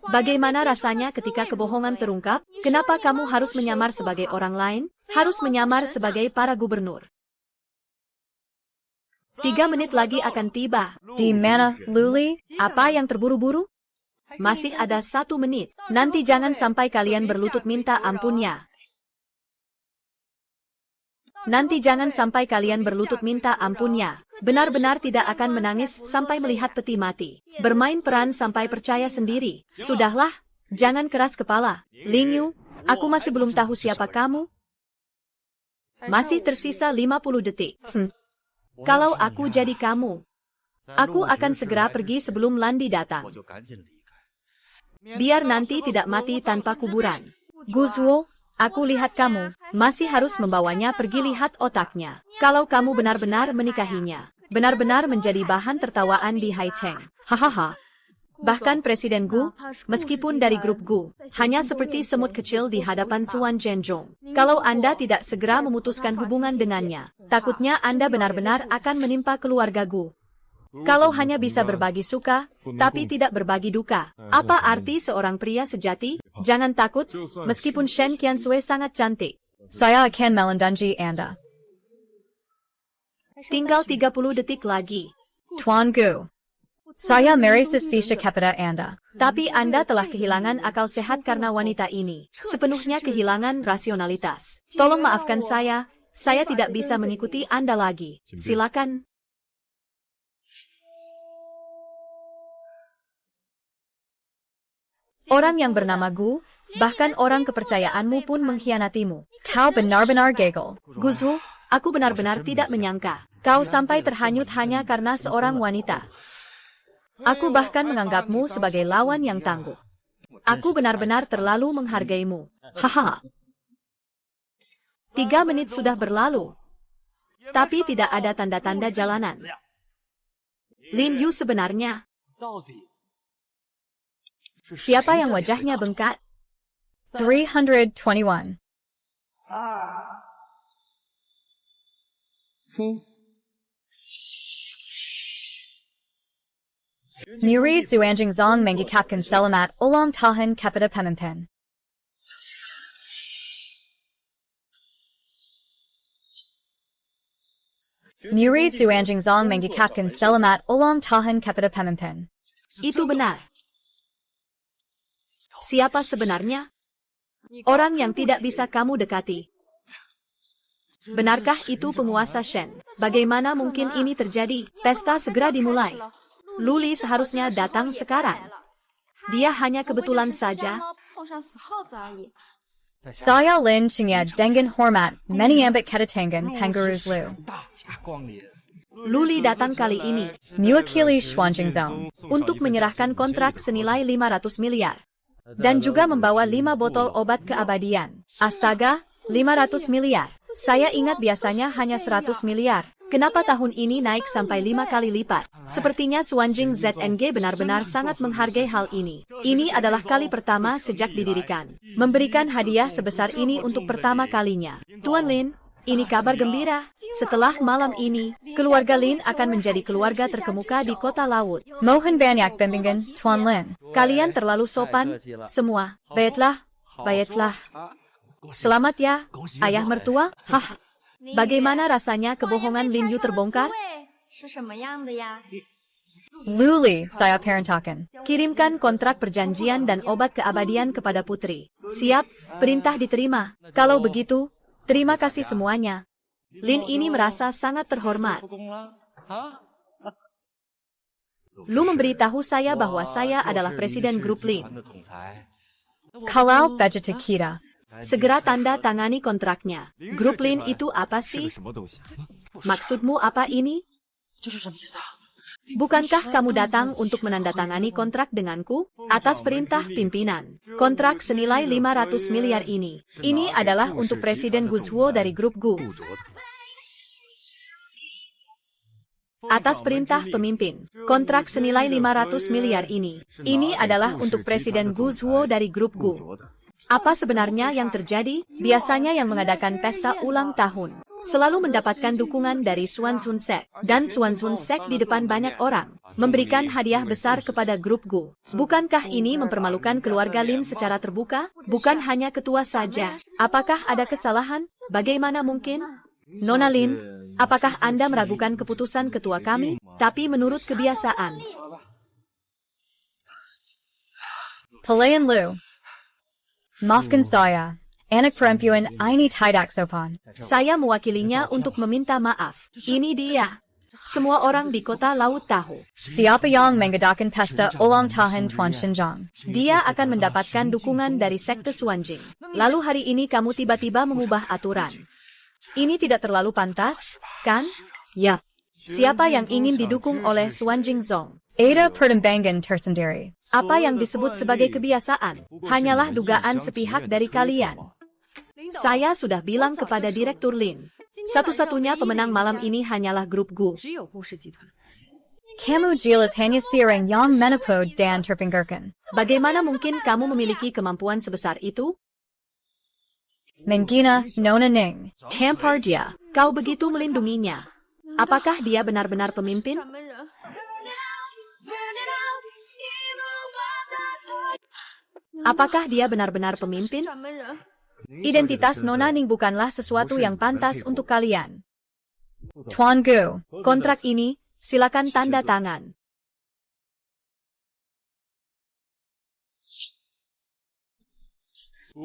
Bagaimana rasanya ketika kebohongan terungkap? Kenapa kamu harus menyamar sebagai orang lain? Harus menyamar sebagai para gubernur. 3 menit lagi akan tiba. Di mana, Luli? Apa yang terburu-buru? Masih ada 1 menit. Nanti jangan sampai kalian berlutut minta ampunnya. Nanti jangan sampai kalian berlutut minta ampunnya. Benar-benar tidak akan menangis sampai melihat peti mati. Bermain peran sampai percaya sendiri. Sudahlah, jangan keras kepala. Ling Yu, aku masih belum tahu siapa kamu. Masih tersisa 50 detik. Kalau aku jadi kamu, aku akan segera pergi sebelum Landi datang. Biar nanti tidak mati tanpa kuburan. Guzwo, aku lihat kamu masih harus membawanya pergi lihat otaknya. Kalau kamu benar-benar menikahinya, benar-benar menjadi bahan tertawaan di Haicheng. Hahaha. Bahkan Presiden Gu, meskipun dari grup Gu, hanya seperti semut kecil di hadapan Suan Zhenzhong. Kalau Anda tidak segera memutuskan hubungan dengannya, takutnya Anda benar-benar akan menimpa keluarga Gu. Kalau hanya bisa berbagi suka, tapi tidak berbagi duka, apa arti seorang pria sejati? Jangan takut, meskipun Shen Qiansui sangat cantik. Saya akan melindungi Anda. Tinggal 30 detik lagi. Tuan Gu. Saya meresis sisa kepada Anda. Tapi Anda telah kehilangan akal sehat karena wanita ini. Sepenuhnya kehilangan rasionalitas. Tolong maafkan saya tidak bisa mengikuti Anda lagi. Silakan. Orang yang bernama Gu, bahkan orang kepercayaanmu pun mengkhianatimu. Kau benar-benar gagal. Guzhu, aku benar-benar tidak menyangka. Kau sampai terhanyut hanya karena seorang wanita. Aku bahkan menganggapmu sebagai lawan yang tangguh. Aku benar-benar terlalu menghargaimu. Haha. 3 menit sudah berlalu. Tapi tidak ada tanda-tanda jalanan. Lin Yu sebenarnya. Siapa yang wajahnya bengkak? 321. Nuri Zuanjing Zong Mengikapkan Selamat Ulang Tahun Kepada Pemimpin. Nuri Zuanjing Zong Mengikapkan Selamat Ulang Tahun Kepada Pemimpin. Itu benar. Siapa sebenarnya? Orang yang tidak bisa kamu dekati. Benarkah itu penguasa Shen? Bagaimana mungkin ini terjadi? Pesta segera dimulai. Luli seharusnya datang sekarang. Dia hanya kebetulan saja. Saya Lin Qingya Dengan Hormat Meniambit Kedatangan Pengaruz Lu. Luli datang kali ini Mewakili Xuanjing Zong untuk menyerahkan kontrak senilai 500 miliar. Dan juga membawa 5 botol obat keabadian. Astaga, 500 miliar. Saya ingat biasanya hanya 100 miliar. Kenapa tahun ini naik sampai 5 kali lipat? Sepertinya Xuanjing ZNG benar-benar sangat menghargai hal ini. Ini adalah kali pertama sejak didirikan. Memberikan hadiah sebesar ini untuk pertama kalinya. Tuan Lin, ini kabar gembira. Setelah malam ini, keluarga Lin akan menjadi keluarga terkemuka di kota laut. Mohon banyak bimbingan, Tuan Lin. Kalian terlalu sopan, semua. Baiklah, baiklah. Selamat ya, ayah mertua. Hah. Bagaimana rasanya kebohongan Lin Yu terbongkar? Luli, saya perintahkan. Kirimkan kontrak perjanjian dan obat keabadian kepada putri. Siap, perintah diterima. Kalau begitu, terima kasih semuanya. Lin ini merasa sangat terhormat. Lu memberitahu saya bahwa saya adalah presiden grup Lin. Kalau budget kita. Segera tanda tangani kontraknya. Grup Lin itu apa sih? Maksudmu apa ini? Bukankah kamu datang untuk menandatangani kontrak denganku? Atas perintah pimpinan. Kontrak senilai 500 miliar ini. Ini adalah untuk Presiden Guzhuo dari grup Gu. Atas perintah pemimpin. Kontrak senilai 500 miliar ini. Ini adalah untuk Presiden Guzhuo dari grup Gu. Apa sebenarnya yang terjadi? Biasanya yang mengadakan pesta ulang tahun selalu mendapatkan dukungan dari Xuan Sun Sek. Dan Xuan Sun Sek di depan banyak orang memberikan hadiah besar kepada grup Gu. Bukankah ini mempermalukan keluarga Lin secara terbuka? Bukan hanya ketua saja. Apakah ada kesalahan? Bagaimana mungkin? Nona Lin, apakah Anda meragukan keputusan ketua kami? Tapi menurut kebiasaan, Palayan Lu. Maafkan saya. Anak perempuan ini tidak sopan. Saya mewakilinya untuk meminta maaf. Ini dia. Semua orang di kota laut tahu. Siapa yang mengadakan pesta ulang tahun Tuan Xinjiang? Dia akan mendapatkan dukungan dari sekte Suanjing. Lalu hari ini kamu tiba-tiba mengubah aturan. Ini tidak terlalu pantas, kan? Ya. Siapa yang ingin didukung oleh Suanjing Zong? Ada pertimbangan tersendiri. Apa yang disebut sebagai kebiasaan hanyalah dugaan sepihak dari kalian. Saya sudah bilang kepada Direktur Lin. Satu-satunya pemenang malam ini hanyalah grup Gu. Kamu jelas hanya seorang yang menipu dan terpinggirkan. Bagaimana mungkin kamu memiliki kemampuan sebesar itu? Menggina Nona Ning. Tampar dia. Kau begitu melindunginya. Apakah dia benar-benar pemimpin? Apakah dia benar-benar pemimpin? Identitas Nona Ning bukanlah sesuatu yang pantas untuk kalian. Tuan Gu. Kontrak ini, silakan tanda tangan.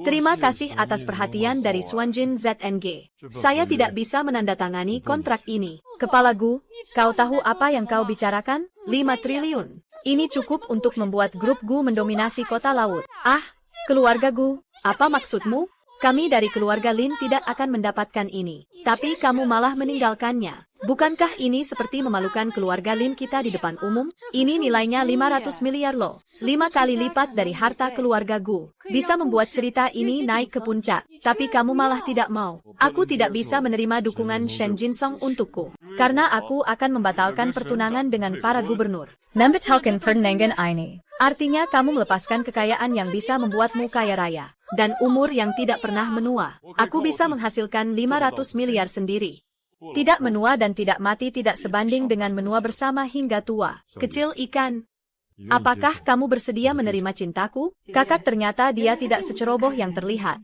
Terima kasih atas perhatian dari Suanjin ZNG. Saya tidak bisa menandatangani kontrak ini. Kepala Gu, kau tahu apa yang kau bicarakan? 5 triliun. Ini cukup untuk membuat grup Gu mendominasi kota laut. Ah, keluarga Gu, apa maksudmu? Kami dari keluarga Lin tidak akan mendapatkan ini. Tapi kamu malah meninggalkannya. Bukankah ini seperti memalukan keluarga Lin kita di depan umum? Ini nilainya 500 miliar loh. 5 kali lipat dari harta keluarga Gu. Bisa membuat cerita ini naik ke puncak. Tapi kamu malah tidak mau. Aku tidak bisa menerima dukungan Shen Jinsong untukku. Karena aku akan membatalkan pertunangan dengan para gubernur. Membatalkan pertunangan ini. Artinya kamu melepaskan kekayaan yang bisa membuatmu kaya raya. Dan umur yang tidak pernah menua. Aku bisa menghasilkan 500 miliar sendiri. Tidak menua dan tidak mati tidak sebanding dengan menua bersama hingga tua. Kecil ikan. Apakah kamu bersedia menerima cintaku? Kakak ternyata dia tidak seceroboh yang terlihat.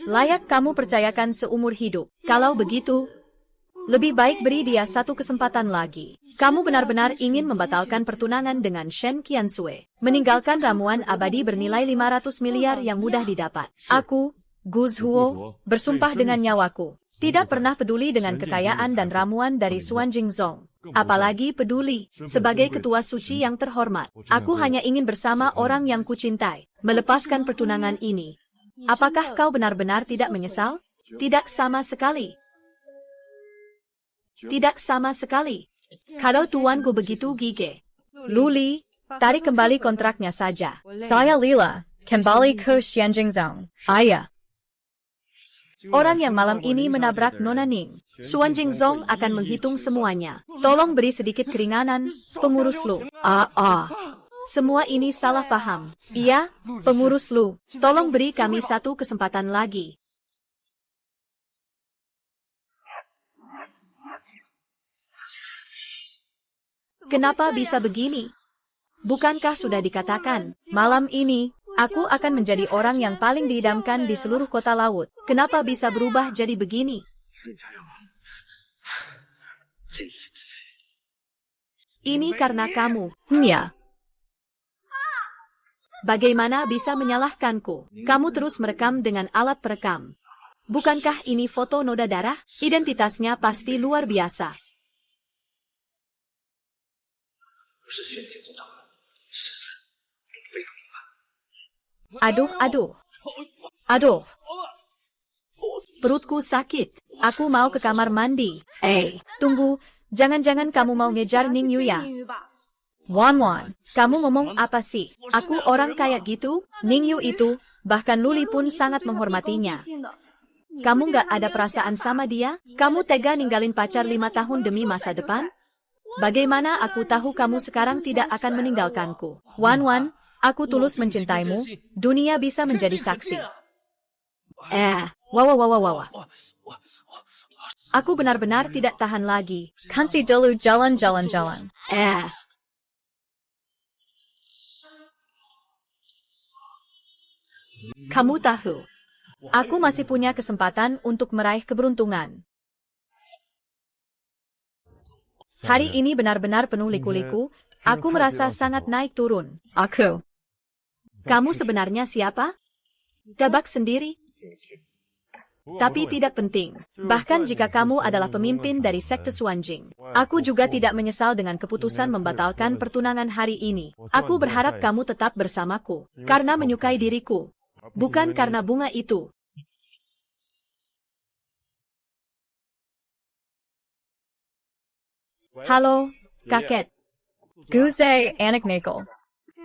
Layak kamu percayakan seumur hidup. Kalau begitu, lebih baik beri dia satu kesempatan lagi. Kamu benar-benar ingin membatalkan pertunangan dengan Shen Qiansui. Meninggalkan ramuan abadi bernilai 500 miliar yang mudah didapat. Aku, Gu Zhuo, bersumpah dengan nyawaku. Tidak pernah peduli dengan kekayaan dan ramuan dari Suanjing Zong. Apalagi peduli, sebagai ketua suci yang terhormat. Aku hanya ingin bersama orang yang kucintai. Melepaskan pertunangan ini. Apakah kau benar-benar tidak menyesal? Tidak sama sekali. Tidak sama sekali. Kalau tuanku begitu gigih. Luli, tarik kembali kontraknya saja. Saya Lila. Kembali ke Xianjing Zong. Ayah. Orang yang malam ini menabrak Nona Ning. Suanjing Zong akan menghitung semuanya. Tolong beri sedikit keringanan, pengurus Lu. Semua ini salah paham. Iya, pengurus Lu. Tolong beri kami satu kesempatan lagi. Kenapa bisa begini? Bukankah sudah dikatakan, malam ini, aku akan menjadi orang yang paling diidamkan di seluruh kota laut. Kenapa bisa berubah jadi begini? Ini karena kamu, ya. Bagaimana bisa menyalahkanku? Kamu terus merekam dengan alat perekam. Bukankah ini foto noda darah? Identitasnya pasti luar biasa. Aduh. Perutku sakit. Aku mau ke kamar mandi. Tunggu. Jangan-jangan kamu mau ngejar Ning Yu ya? Wan, kamu ngomong apa sih? Aku orang kayak gitu? Ning Yu itu, bahkan Luli pun sangat menghormatinya. Kamu nggak ada perasaan sama dia? Kamu tega ninggalin pacar 5 tahun demi masa depan? Bagaimana aku tahu kamu sekarang tidak akan meninggalkanku? Wan, aku tulus mencintaimu. Dunia bisa menjadi saksi. Wow. Aku benar-benar tidak tahan lagi. Kansi dulu jalan. Kamu tahu, aku masih punya kesempatan untuk meraih keberuntungan. Hari ini benar-benar penuh liku-liku, aku merasa sangat naik turun. Kamu sebenarnya siapa? Tebak sendiri. Tapi tidak penting. Bahkan jika kamu adalah pemimpin dari sekte Suanjing, aku juga tidak menyesal dengan keputusan membatalkan pertunangan hari ini. Aku berharap kamu tetap bersamaku, karena menyukai diriku. Bukan karena bunga itu. Halo, kakek. Guze anak nakal.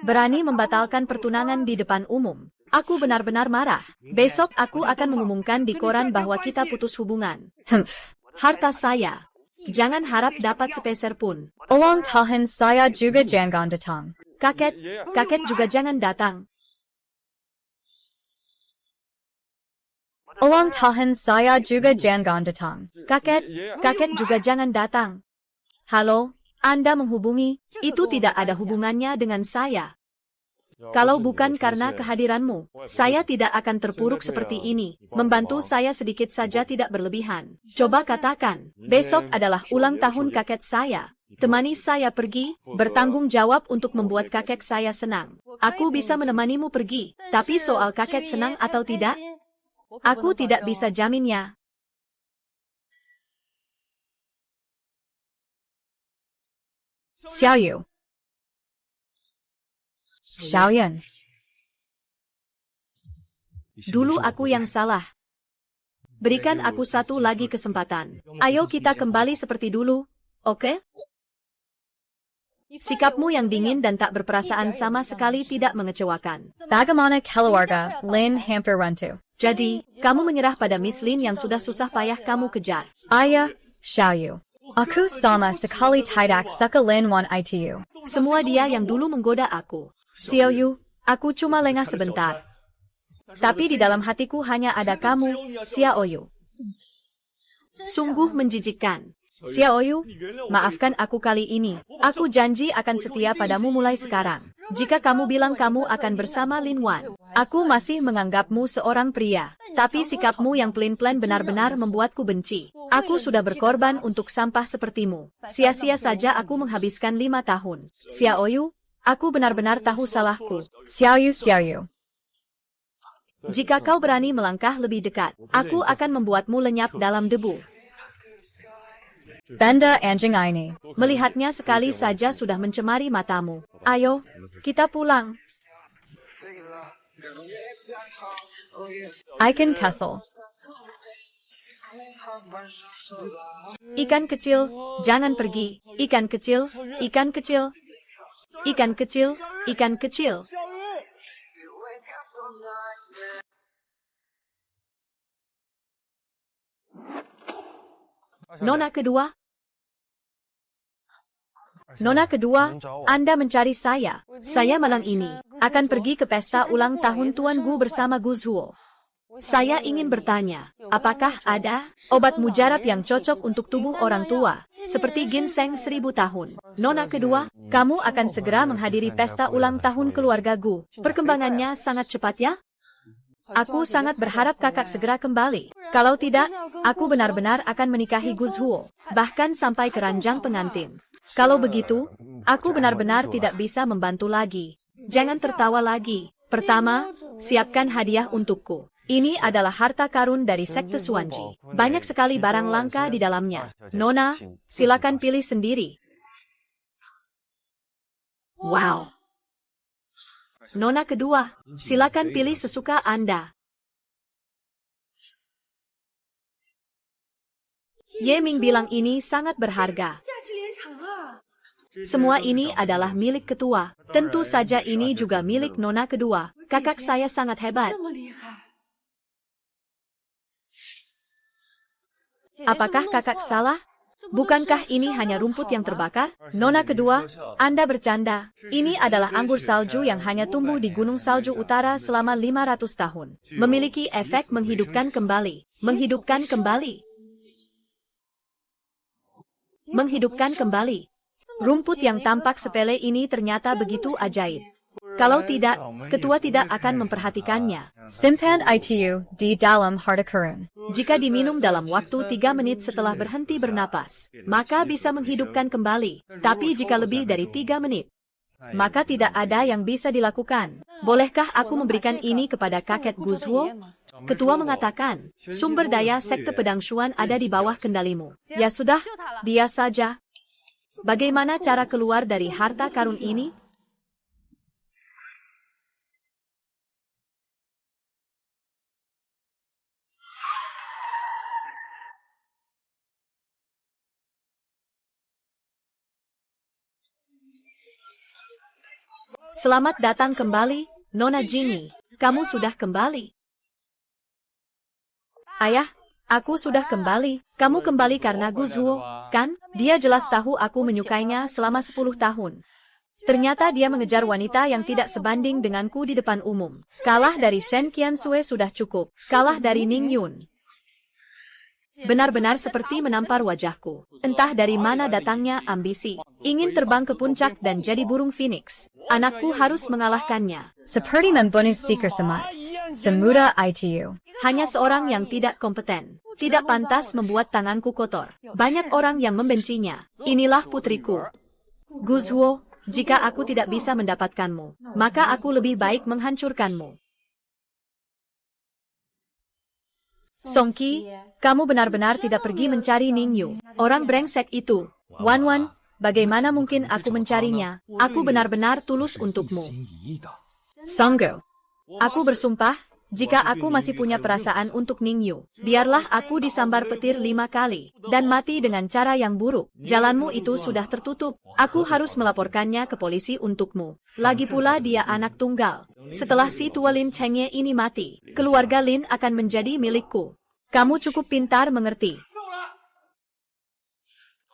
Berani membatalkan pertunangan di depan umum. Aku benar-benar marah. Besok aku akan mengumumkan di koran bahwa kita putus hubungan. Humph. Harta saya. Jangan harap dapat sepeser pun. Ulang tahun saya juga jangan datang. Kakek juga jangan datang. Ulang tahun saya juga jangan datang. Kakek juga jangan datang. Halo, Anda menghubungi, itu tidak ada hubungannya dengan saya. Kalau bukan karena kehadiranmu, saya tidak akan terpuruk seperti ini. Membantu saya sedikit saja tidak berlebihan. Coba katakan, besok adalah ulang tahun kakek saya. Temani saya pergi, bertanggung jawab untuk membuat kakek saya senang. Aku bisa menemanimu pergi, tapi soal kakek senang atau tidak, aku tidak bisa jaminnya. Xiaoyu. Xiaoyan. Dulu aku yang salah. Berikan aku satu lagi kesempatan. Ayo kita kembali seperti dulu, oke? Sikapmu yang dingin dan tak berperasaan sama sekali tidak mengecewakan. Bagaimana keluarga Lin hampir runtuh. Jadi, kamu menyerah pada Miss Lin yang sudah susah payah kamu kejar. Ayah, Xiaoyu. Aku sama sekali tidak suka Lin Wan itu. Semua dia yang dulu menggoda aku. Xiaoyu, aku cuma lengah sebentar. Tapi di dalam hatiku hanya ada kamu, Xiaoyu. Sungguh menjijikkan. Xiaoyu, maafkan aku kali ini. Aku janji akan setia padamu mulai sekarang. Jika kamu bilang kamu akan bersama Lin Wan, aku masih menganggapmu seorang pria. Tapi sikapmu yang pelin-pelan benar-benar membuatku benci. Aku sudah berkorban untuk sampah sepertimu. Sia-sia saja aku menghabiskan 5 tahun. Xiaoyu, aku benar-benar tahu salahku. Xiaoyu. Jika kau berani melangkah lebih dekat, aku akan membuatmu lenyap dalam debu. Benda anjing ini. Melihatnya sekali saja sudah mencemari matamu. Ayo, kita pulang. Ikan Kessel. Ikan kecil, jangan pergi. Ikan kecil, ikan kecil. Ikan kecil, ikan kecil. Nona kedua, Anda mencari saya. Saya malam ini akan pergi ke pesta ulang tahun Tuan Gu bersama Gus Huo. Saya ingin bertanya, apakah ada obat mujarab yang cocok untuk tubuh orang tua, seperti ginseng 1000 tahun? Nona kedua, kamu akan segera menghadiri pesta ulang tahun keluarga Gu. Perkembangannya sangat cepat ya? Aku sangat berharap kakak segera kembali. Kalau tidak, aku benar-benar akan menikahi Gus Huo, bahkan sampai ke ranjang pengantin. Kalau begitu, aku benar-benar tidak bisa membantu lagi. Jangan tertawa lagi. Pertama, siapkan hadiah untukku. Ini adalah harta karun dari sekte Suanji. Banyak sekali barang langka di dalamnya. Nona, silakan pilih sendiri. Wow. Nona kedua, silakan pilih sesuka Anda. Ye Ming bilang ini sangat berharga. Semua ini adalah milik ketua. Tentu saja ini juga milik Nona kedua. Kakak saya sangat hebat. Apakah kakak salah? Bukankah ini hanya rumput yang terbakar? Nona kedua, Anda bercanda. Ini adalah anggur salju yang hanya tumbuh di Gunung Salju Utara selama 500 tahun. Memiliki efek menghidupkan kembali. Menghidupkan kembali. Menghidupkan kembali. Rumput yang tampak sepele ini ternyata begitu ajaib. Kalau tidak, ketua tidak akan memperhatikannya. Simpan itu di dalam harta karun. Jika diminum dalam waktu 3 menit setelah berhenti bernapas, maka bisa menghidupkan kembali. Tapi jika lebih dari 3 menit, maka tidak ada yang bisa dilakukan. Bolehkah aku memberikan ini kepada kakek Guzhuo? Ketua mengatakan, sumber daya sekte pedang Xuan ada di bawah kendalimu. Ya sudah, dia saja. Bagaimana cara keluar dari harta karun ini? Selamat datang kembali, Nona Jinny. Kamu sudah kembali. Ayah, aku sudah kembali. Kamu kembali karena Guzhuo, kan? Dia jelas tahu aku menyukainya selama 10 tahun. Ternyata dia mengejar wanita yang tidak sebanding denganku di depan umum. Kalah dari Shen Qiansui sudah cukup. Kalah dari Ning Yun. Benar-benar seperti menampar wajahku. Entah dari mana datangnya ambisi. Ingin terbang ke puncak dan jadi burung phoenix. Anakku harus mengalahkannya. Seperti membunuh seeker semat. Semudah itu. Hanya seorang yang tidak kompeten. Tidak pantas membuat tanganku kotor. Banyak orang yang membencinya. Inilah putriku. Guzhuo, jika aku tidak bisa mendapatkanmu, maka aku lebih baik menghancurkanmu. Songqi, kamu benar-benar tidak pergi mencari Ning Yu. Orang brengsek itu. Wan Wan, bagaimana mungkin aku mencarinya? Aku benar-benar tulus untukmu. Songgo, aku bersumpah, jika aku masih punya perasaan untuk Ning Yu, biarlah aku disambar petir 5 kali, dan mati dengan cara yang buruk. Jalanmu itu sudah tertutup. Aku harus melaporkannya ke polisi untukmu. Lagi pula dia anak tunggal. Setelah si tua Lin Chengye ini mati, keluarga Lin akan menjadi milikku. Kamu cukup pintar mengerti.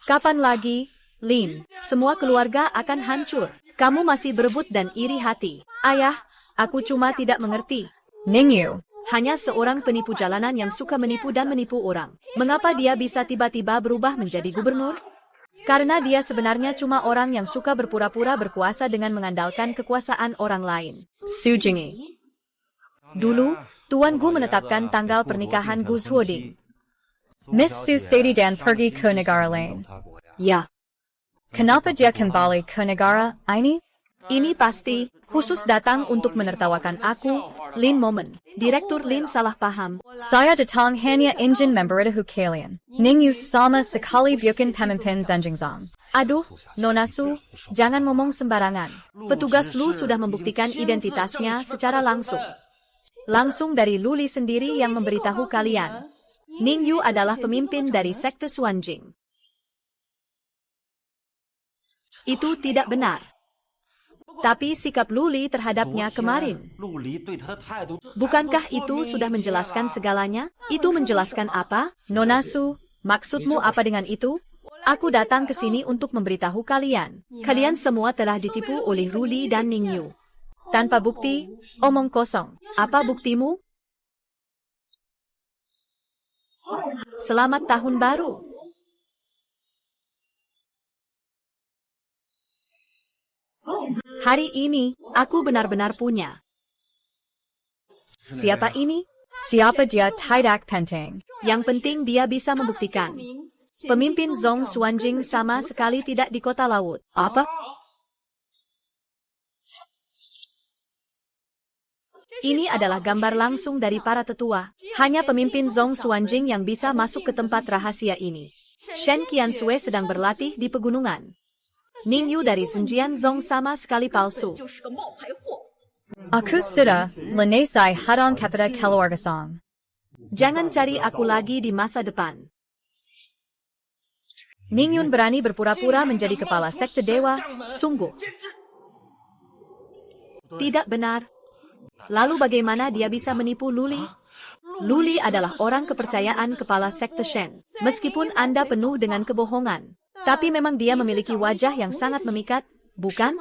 Kapan lagi, Lin? Semua keluarga akan hancur. Kamu masih berebut dan iri hati. Ayah, aku cuma tidak mengerti. Ning Yu. Hanya seorang penipu jalanan yang suka menipu dan menipu orang. Mengapa dia bisa tiba-tiba berubah menjadi gubernur? Karena dia sebenarnya cuma orang yang suka berpura-pura berkuasa dengan mengandalkan kekuasaan orang lain. Su Jingyi. Dulu, Tuan Gu menetapkan tanggal pernikahan Guzhuo Ding. Miss Su Sadie Dan pergi ke negara lain. Ya, Kenapa dia kembali ke negara ini? ini pasti khusus datang untuk menertawakan aku, Lin Momen. Direktur Lin salah paham. Saya datang hanya ingin memberitahu kalian. Ning Yu sama sekali bukan pemimpin Zhenjingzong. Aduh, Nona Su, jangan ngomong sembarangan. Petugas Lu sudah membuktikan identitasnya secara langsung. Langsung dari Luli sendiri yang memberitahu kalian. Ning Yu adalah pemimpin dari sekte Xuanjing. Itu tidak benar. Tapi sikap Luli terhadapnya kemarin. Bukankah itu sudah menjelaskan segalanya? Itu menjelaskan apa? Nona Su, maksudmu apa dengan itu? Aku datang ke sini untuk memberitahu kalian. Kalian semua telah ditipu oleh Luli dan Ning Yu. Tanpa bukti, omong kosong. Apa buktimu? Selamat tahun baru. Hari ini, aku benar-benar punya. Siapa ini? Siapa dia tidak penting. Yang penting dia bisa membuktikan. Pemimpin Zhong Xuanjing sama sekali tidak di kota laut. Apa? Ini adalah gambar langsung dari para tetua. Hanya pemimpin Zhong Xuanjing yang bisa masuk ke tempat rahasia ini. Shen Qiansui sedang berlatih di pegunungan. Ning Yu dari Zhenjian Zhong sama sekali palsu. Aku sudah menyelesai hadang kepada keluarga Song. Jangan cari aku lagi di masa depan. Ning Yun berani berpura-pura menjadi kepala sekte dewa, sungguh. Tidak benar. Lalu bagaimana dia bisa menipu Luli? Luli adalah orang kepercayaan kepala sekte Shen. Meskipun Anda penuh dengan kebohongan. Tapi memang dia memiliki wajah yang sangat memikat, bukan?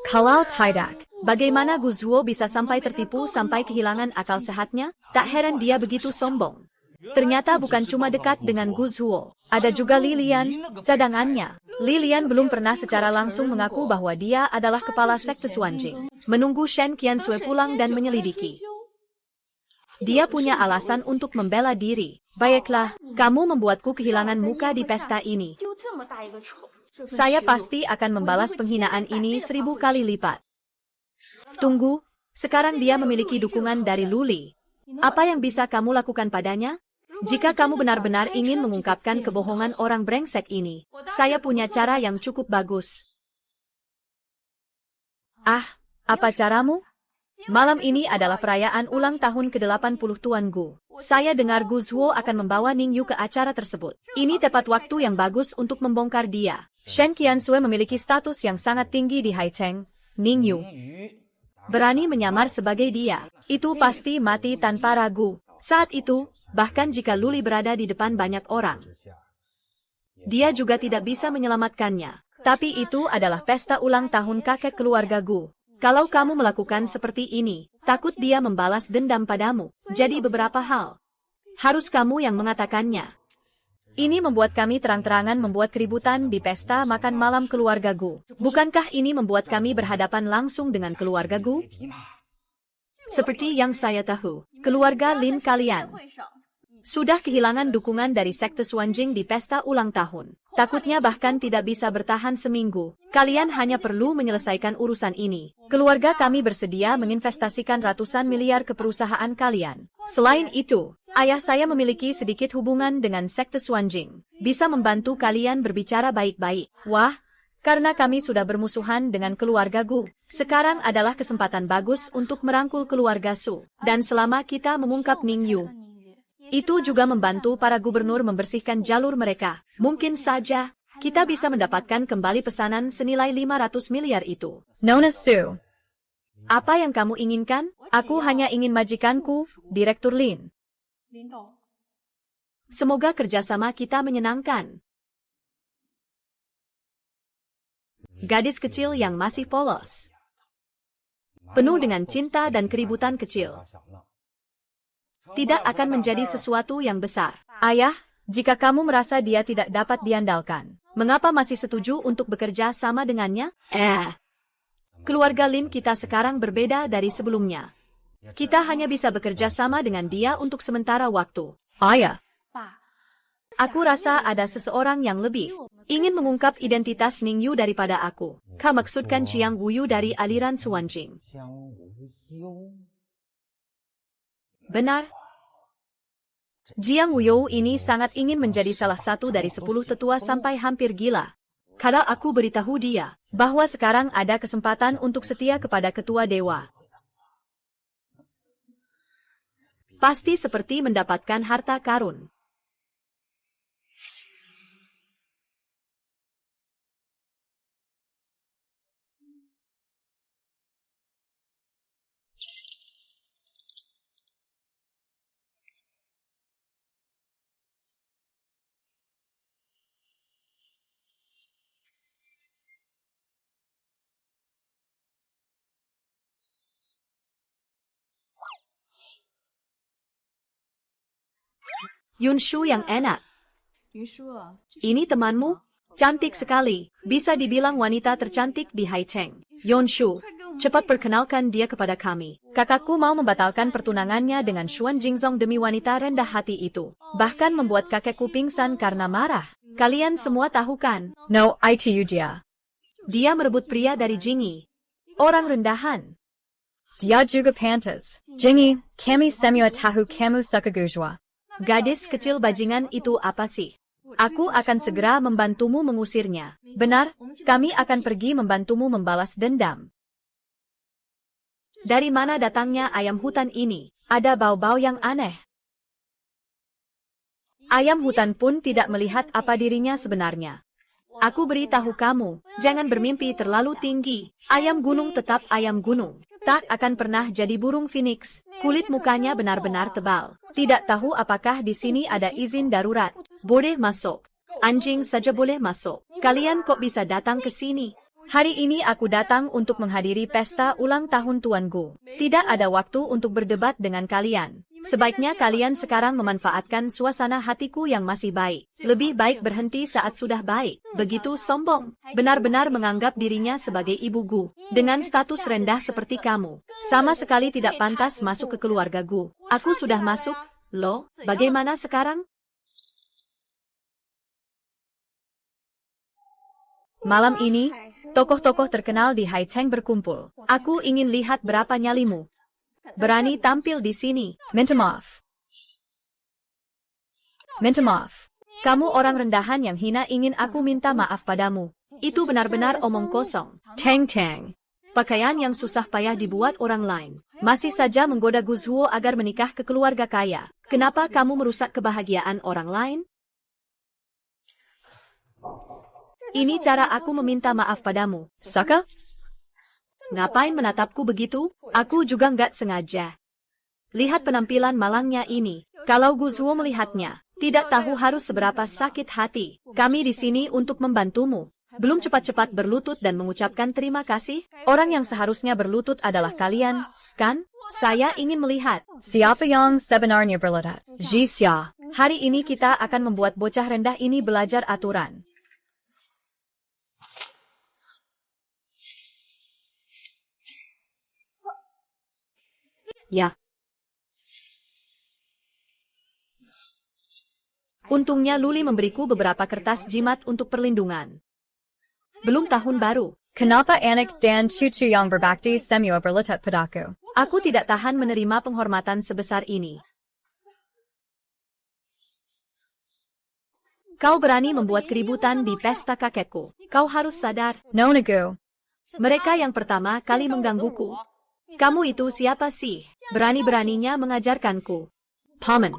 Kalau tidak, Bagaimana Guzhuo bisa sampai tertipu sampai kehilangan akal sehatnya? Tak heran dia begitu sombong. Ternyata bukan cuma dekat dengan Guzhuo. Ada juga Lilian, cadangannya. Lilian belum pernah secara langsung mengaku bahwa dia adalah kepala sekte Xuanjing. Menunggu Shen Qiansui pulang dan menyelidiki. Dia punya alasan untuk membela diri. Baiklah, kamu membuatku kehilangan muka di pesta ini. Saya pasti akan membalas penghinaan ini 1000 kali lipat. Tunggu, sekarang dia memiliki dukungan dari Luli. Apa yang bisa kamu lakukan padanya? Jika kamu benar-benar ingin mengungkapkan kebohongan orang brengsek ini, saya punya cara yang cukup bagus. Ah, apa caramu? Malam ini adalah perayaan ulang tahun ke-80 Tuan Gu. Saya dengar Gu Zuo akan membawa Ning Yu ke acara tersebut. Ini tepat waktu yang bagus untuk membongkar dia. Shen Qiansui memiliki status yang sangat tinggi di Haicheng. Ning Yu berani menyamar sebagai dia. Itu pasti mati tanpa ragu. Saat itu, bahkan jika Luli berada di depan banyak orang, dia juga tidak bisa menyelamatkannya. Tapi itu adalah pesta ulang tahun kakek keluarga Gu. Kalau kamu melakukan seperti ini, takut dia membalas dendam padamu. Jadi beberapa hal harus kamu yang mengatakannya. Ini membuat kami terang-terangan membuat keributan di pesta makan malam keluarga Gu. Bukankah ini membuat kami berhadapan langsung dengan keluarga Gu? Seperti yang saya tahu, keluarga Lin kalian sudah kehilangan dukungan dari sekte Xuanjing di pesta ulang tahun. Takutnya bahkan tidak bisa bertahan seminggu. Kalian hanya perlu menyelesaikan urusan ini. Keluarga kami bersedia menginvestasikan ratusan miliar ke perusahaan kalian. Selain itu, ayah saya memiliki sedikit hubungan dengan sekte Xuanjing. Bisa membantu kalian berbicara baik-baik. Wah, karena kami sudah bermusuhan dengan keluarga Gu. Sekarang adalah kesempatan bagus untuk merangkul keluarga Su. Dan selama kita mengungkap Ning Yu, itu juga membantu para gubernur membersihkan jalur mereka. Mungkin saja, kita bisa mendapatkan kembali pesanan senilai 500 miliar itu. Nona Su. Apa yang kamu inginkan? Aku hanya ingin majikanku, Direktur Lin. Semoga kerjasama kita menyenangkan. Gadis kecil yang masih polos, penuh dengan cinta dan keributan kecil, tidak akan menjadi sesuatu yang besar. Ayah, jika kamu merasa dia tidak dapat diandalkan, mengapa masih setuju untuk bekerja sama dengannya? Keluarga Lin kita sekarang berbeda dari sebelumnya. Kita hanya bisa bekerja sama dengan dia untuk sementara waktu. Ayah, aku rasa ada seseorang yang lebih ingin mengungkap identitas Ning Yu daripada aku. Kau maksudkan Chiang Wuyu dari aliran Xuanjing? Benar. Jiang Wuyu ini sangat ingin menjadi salah satu dari 10 tetua sampai hampir gila. Kalau aku beritahu dia bahwa sekarang ada kesempatan untuk setia kepada ketua dewa, pasti seperti mendapatkan harta karun. Yunshu yang enak. Ini temanmu? Cantik sekali. Bisa dibilang wanita tercantik di Haicheng. Yunshu, cepat perkenalkan dia kepada kami. Kakakku mau membatalkan pertunangannya dengan Xuan Jingzong demi wanita rendah hati itu. Bahkan membuat kakekku pingsan karena marah. Kalian semua tahu kan? No, itu dia. Dia merebut pria dari Jingi. Orang rendahan. Dia juga pantas. Jingi, kami semua tahu kamu suka gujwa. Gadis kecil bajingan itu apa sih? Aku akan segera membantumu mengusirnya. Benar, kami akan pergi membantumu membalas dendam. Dari mana datangnya ayam hutan ini? Ada bau-bau yang aneh. Ayam hutan pun tidak melihat apa dirinya sebenarnya. Aku beritahu kamu, jangan bermimpi terlalu tinggi. Ayam gunung tetap ayam gunung. Tak akan pernah jadi burung phoenix. Kulit mukanya benar-benar tebal. Tidak tahu apakah di sini ada izin darurat. Boleh masuk. Anjing saja boleh masuk. Kalian kok bisa datang ke sini? Hari ini aku datang untuk menghadiri pesta ulang tahun Tuan Gu. Tidak ada waktu untuk berdebat dengan kalian. Sebaiknya kalian sekarang memanfaatkan suasana hatiku yang masih baik. Lebih baik berhenti saat sudah baik. Begitu sombong. Benar-benar menganggap dirinya sebagai ibu Gu. Dengan status rendah seperti kamu. Sama sekali tidak pantas masuk ke keluarga Gu. Aku sudah masuk. Loh, bagaimana sekarang? Malam ini, tokoh-tokoh terkenal di Haicheng berkumpul. Aku ingin lihat berapa nyalimu berani tampil di sini. Minta maaf. Minta maaf. Kamu orang rendahan yang hina ingin aku minta maaf padamu. Itu benar-benar omong kosong. Teng-teng. Pakaian yang susah payah dibuat orang lain. Masih saja menggoda Guzhuo agar menikah ke keluarga kaya. Kenapa kamu merusak kebahagiaan orang lain? Ini cara aku meminta maaf padamu. Saka? Ngapain menatapku begitu? Aku juga nggak sengaja. Lihat penampilan malangnya ini. Kalau Guzhuo melihatnya, tidak tahu harus seberapa sakit hati. Kami di sini untuk membantumu. Belum cepat-cepat berlutut dan mengucapkan terima kasih? Orang yang seharusnya berlutut adalah kalian, kan? Saya ingin melihat. Siapa yang sebenarnya berlutut? Jisya, hari ini kita akan membuat bocah rendah ini belajar aturan. Ya. Untungnya Luli memberiku beberapa kertas jimat untuk perlindungan. Belum tahun baru. Kenapa anak dan cucu yang berbakti semua berlutut padaku? Aku tidak tahan menerima penghormatan sebesar ini. Kau berani membuat keributan di pesta kakekku. Kau harus sadar. Nonagu. Mereka yang pertama kali menggangguku. Kamu itu siapa sih? Berani-beraninya mengajarkanku. Paman.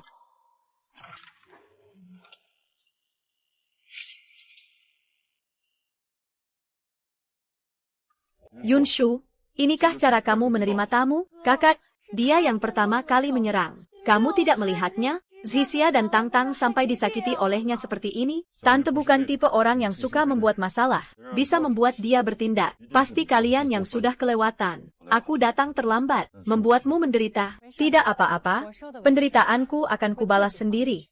Yunshu, inikah cara kamu menerima tamu? Kakak, dia yang pertama kali menyerang. Kamu tidak melihatnya? Zixia dan Tang Tang sampai disakiti olehnya seperti ini? Tante bukan tipe orang yang suka membuat masalah. Bisa membuat dia bertindak. Pasti kalian yang sudah kelewatan. Aku datang terlambat, membuatmu menderita. Tidak apa-apa, penderitaanku akan kubalas sendiri.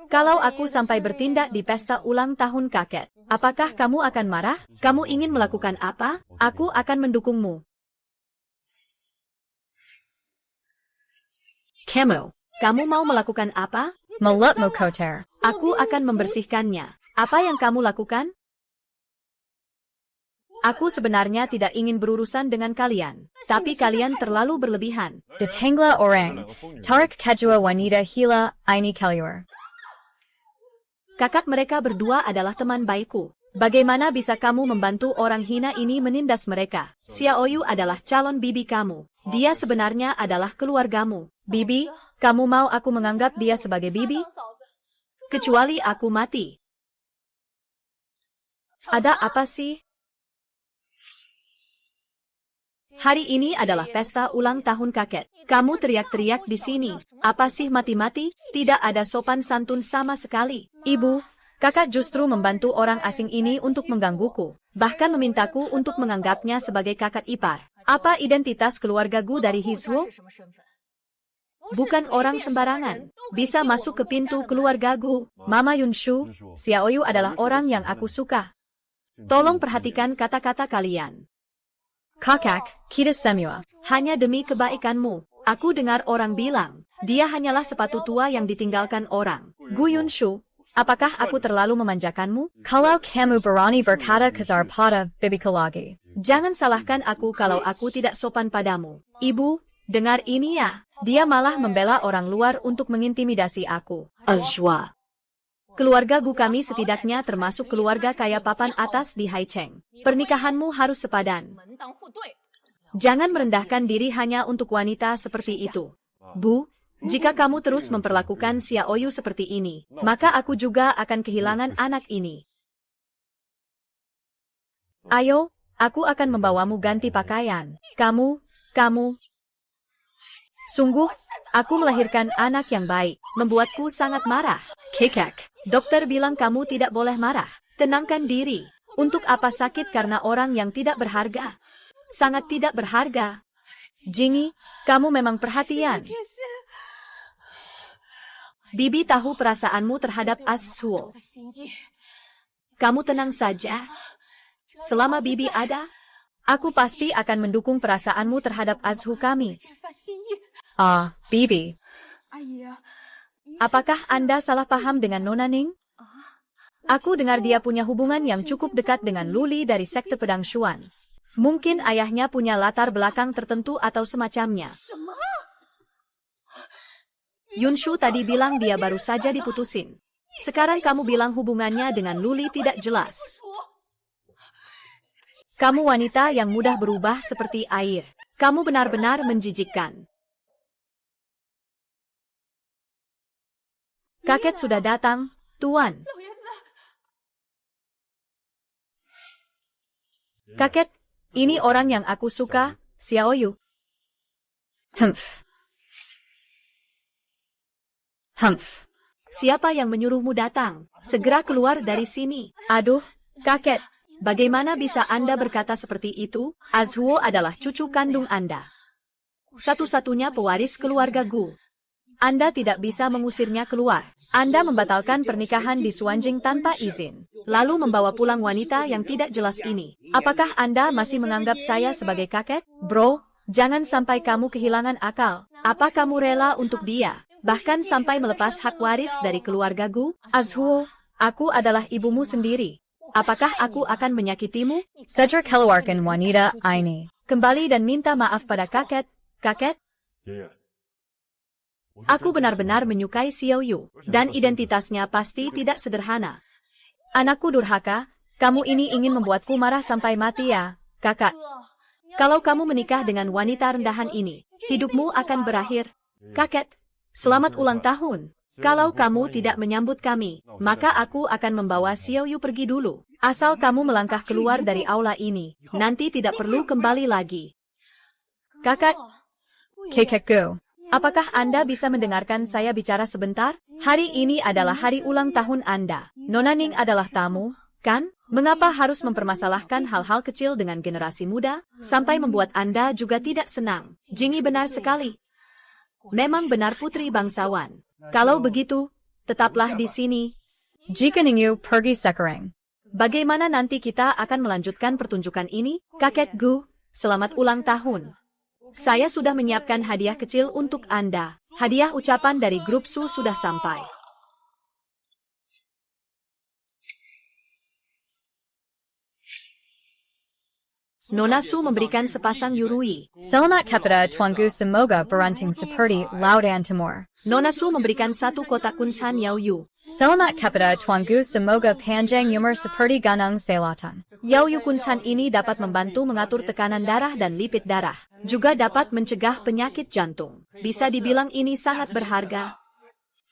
Kalau aku sampai bertindak di pesta ulang tahun kakek, apakah kamu akan marah? Kamu ingin melakukan apa? Aku akan mendukungmu. Kamu mau melakukan apa? Mulutmu kotor. Aku akan membersihkannya. Apa yang kamu lakukan? Aku sebenarnya tidak ingin berurusan dengan kalian, tapi kalian terlalu berlebihan. Detengla orang. Tarik kejua wanita hila ini keluar. Kakak mereka berdua adalah teman baikku. Bagaimana bisa kamu membantu orang hina ini menindas mereka? Xiaoyu adalah calon bibi kamu. Dia sebenarnya adalah keluargamu. Bibi, kamu mau aku menganggap dia sebagai bibi? Kecuali aku mati. Ada apa sih? Hari ini adalah pesta ulang tahun kakek. Kamu teriak-teriak di sini. Apa sih mati-mati? Tidak ada sopan santun sama sekali. Ibu, kakak justru membantu orang asing ini untuk menggangguku. Bahkan memintaku untuk menganggapnya sebagai kakak ipar. Apa identitas keluarga Gu dari Hizwo? Bukan orang sembarangan. Bisa masuk ke pintu keluarga Gu. Mama Yunshu, Xiaoyu adalah orang yang aku suka. Tolong perhatikan kata-kata kalian. Kakak, kita semua. Hanya demi kebaikanmu. Aku dengar orang bilang, dia hanyalah sepatu tua yang ditinggalkan orang. Gu Yunshu, apakah aku terlalu memanjakanmu? Kalau kamu berani berkata kasar pada bibiku lagi. Jangan salahkan aku kalau aku tidak sopan padamu. Ibu, dengar ini ya. Dia malah membela orang luar untuk mengintimidasi aku. Aljwa. Keluarga Gu kami setidaknya termasuk keluarga kaya papan atas di Haicheng. Pernikahanmu harus sepadan. Jangan merendahkan diri hanya untuk wanita seperti itu. Bu, jika kamu terus memperlakukan Xiaoyu seperti ini, maka aku juga akan kehilangan anak ini. Ayo, aku akan membawamu ganti pakaian. Kamu. Sungguh, aku melahirkan anak yang baik, membuatku sangat marah. Kekek, dokter bilang kamu tidak boleh marah. Tenangkan diri. Untuk apa sakit karena orang yang tidak berharga? Sangat tidak berharga. Jingi, kamu memang perhatian. Bibi tahu perasaanmu terhadap Ashuo. Kamu tenang saja. Selama Bibi ada, aku pasti akan mendukung perasaanmu terhadap Ashu kami. Bibi. Apakah Anda salah paham dengan Nona Ning? Aku dengar dia punya hubungan yang cukup dekat dengan Luli dari sekte pedang Xuan. Mungkin ayahnya punya latar belakang tertentu atau semacamnya. Yunshu tadi bilang dia baru saja diputusin. Sekarang kamu bilang hubungannya dengan Luli tidak jelas. Kamu wanita yang mudah berubah seperti air. Kamu benar-benar menjijikkan. Kakek sudah datang, Tuan. Kakek, ini orang yang aku suka, Xiaoyu. Humph. Humph. Siapa yang menyuruhmu datang? Segera keluar dari sini. Aduh, kakek, bagaimana bisa Anda berkata seperti itu? Azhuo adalah cucu kandung Anda. Satu-satunya pewaris keluarga Gu. Anda tidak bisa mengusirnya keluar. Anda membatalkan pernikahan di Suanjing tanpa izin. Lalu membawa pulang wanita yang tidak jelas ini. Apakah Anda masih menganggap saya sebagai kakek? Bro, jangan sampai kamu kehilangan akal. Apa kamu rela untuk dia? Bahkan sampai melepas hak waris dari keluarga Gu? Azhuo, aku adalah ibumu sendiri. Apakah aku akan menyakitimu? Cedric keluarkan wanita ini. Kembali dan minta maaf pada kakek. Kakek? Aku benar-benar menyukai Xiaoyu, dan identitasnya pasti tidak sederhana. Anakku durhaka, kamu ini ingin membuatku marah sampai mati ya, kakak. Kalau kamu menikah dengan wanita rendahan ini, hidupmu akan berakhir. Kakek, selamat ulang tahun. Kalau kamu tidak menyambut kami, maka aku akan membawa Xiaoyu pergi dulu. Asal kamu melangkah keluar dari aula ini, nanti tidak perlu kembali lagi. Kakak, Kakek Gu. apakah Anda bisa mendengarkan saya bicara sebentar? Hari ini adalah hari ulang tahun Anda. Nona Ning adalah tamu, kan? Mengapa harus mempermasalahkan hal-hal kecil dengan generasi muda, sampai membuat Anda juga tidak senang? Jingi benar sekali. Memang benar putri bangsawan. Kalau begitu, tetaplah di sini. Jika Ningyu pergi sekarang. Bagaimana nanti kita akan melanjutkan pertunjukan ini? Kakek Gu, selamat ulang tahun. Saya sudah menyiapkan hadiah kecil untuk Anda. Hadiah ucapan dari grup Su sudah sampai. Nona Su memberikan sepasang yurui. Selamat kepada Tuan Gu semoga beruntung seperti laut dan timur. Nona Su memberikan satu kotak kunsan Yao Yu. Selamat kepada Tuan Gu semoga panjang umur seperti ganang selatan. Yao Yu kunsan ini dapat membantu mengatur tekanan darah dan lipid darah. Juga dapat mencegah penyakit jantung. Bisa dibilang ini sangat berharga.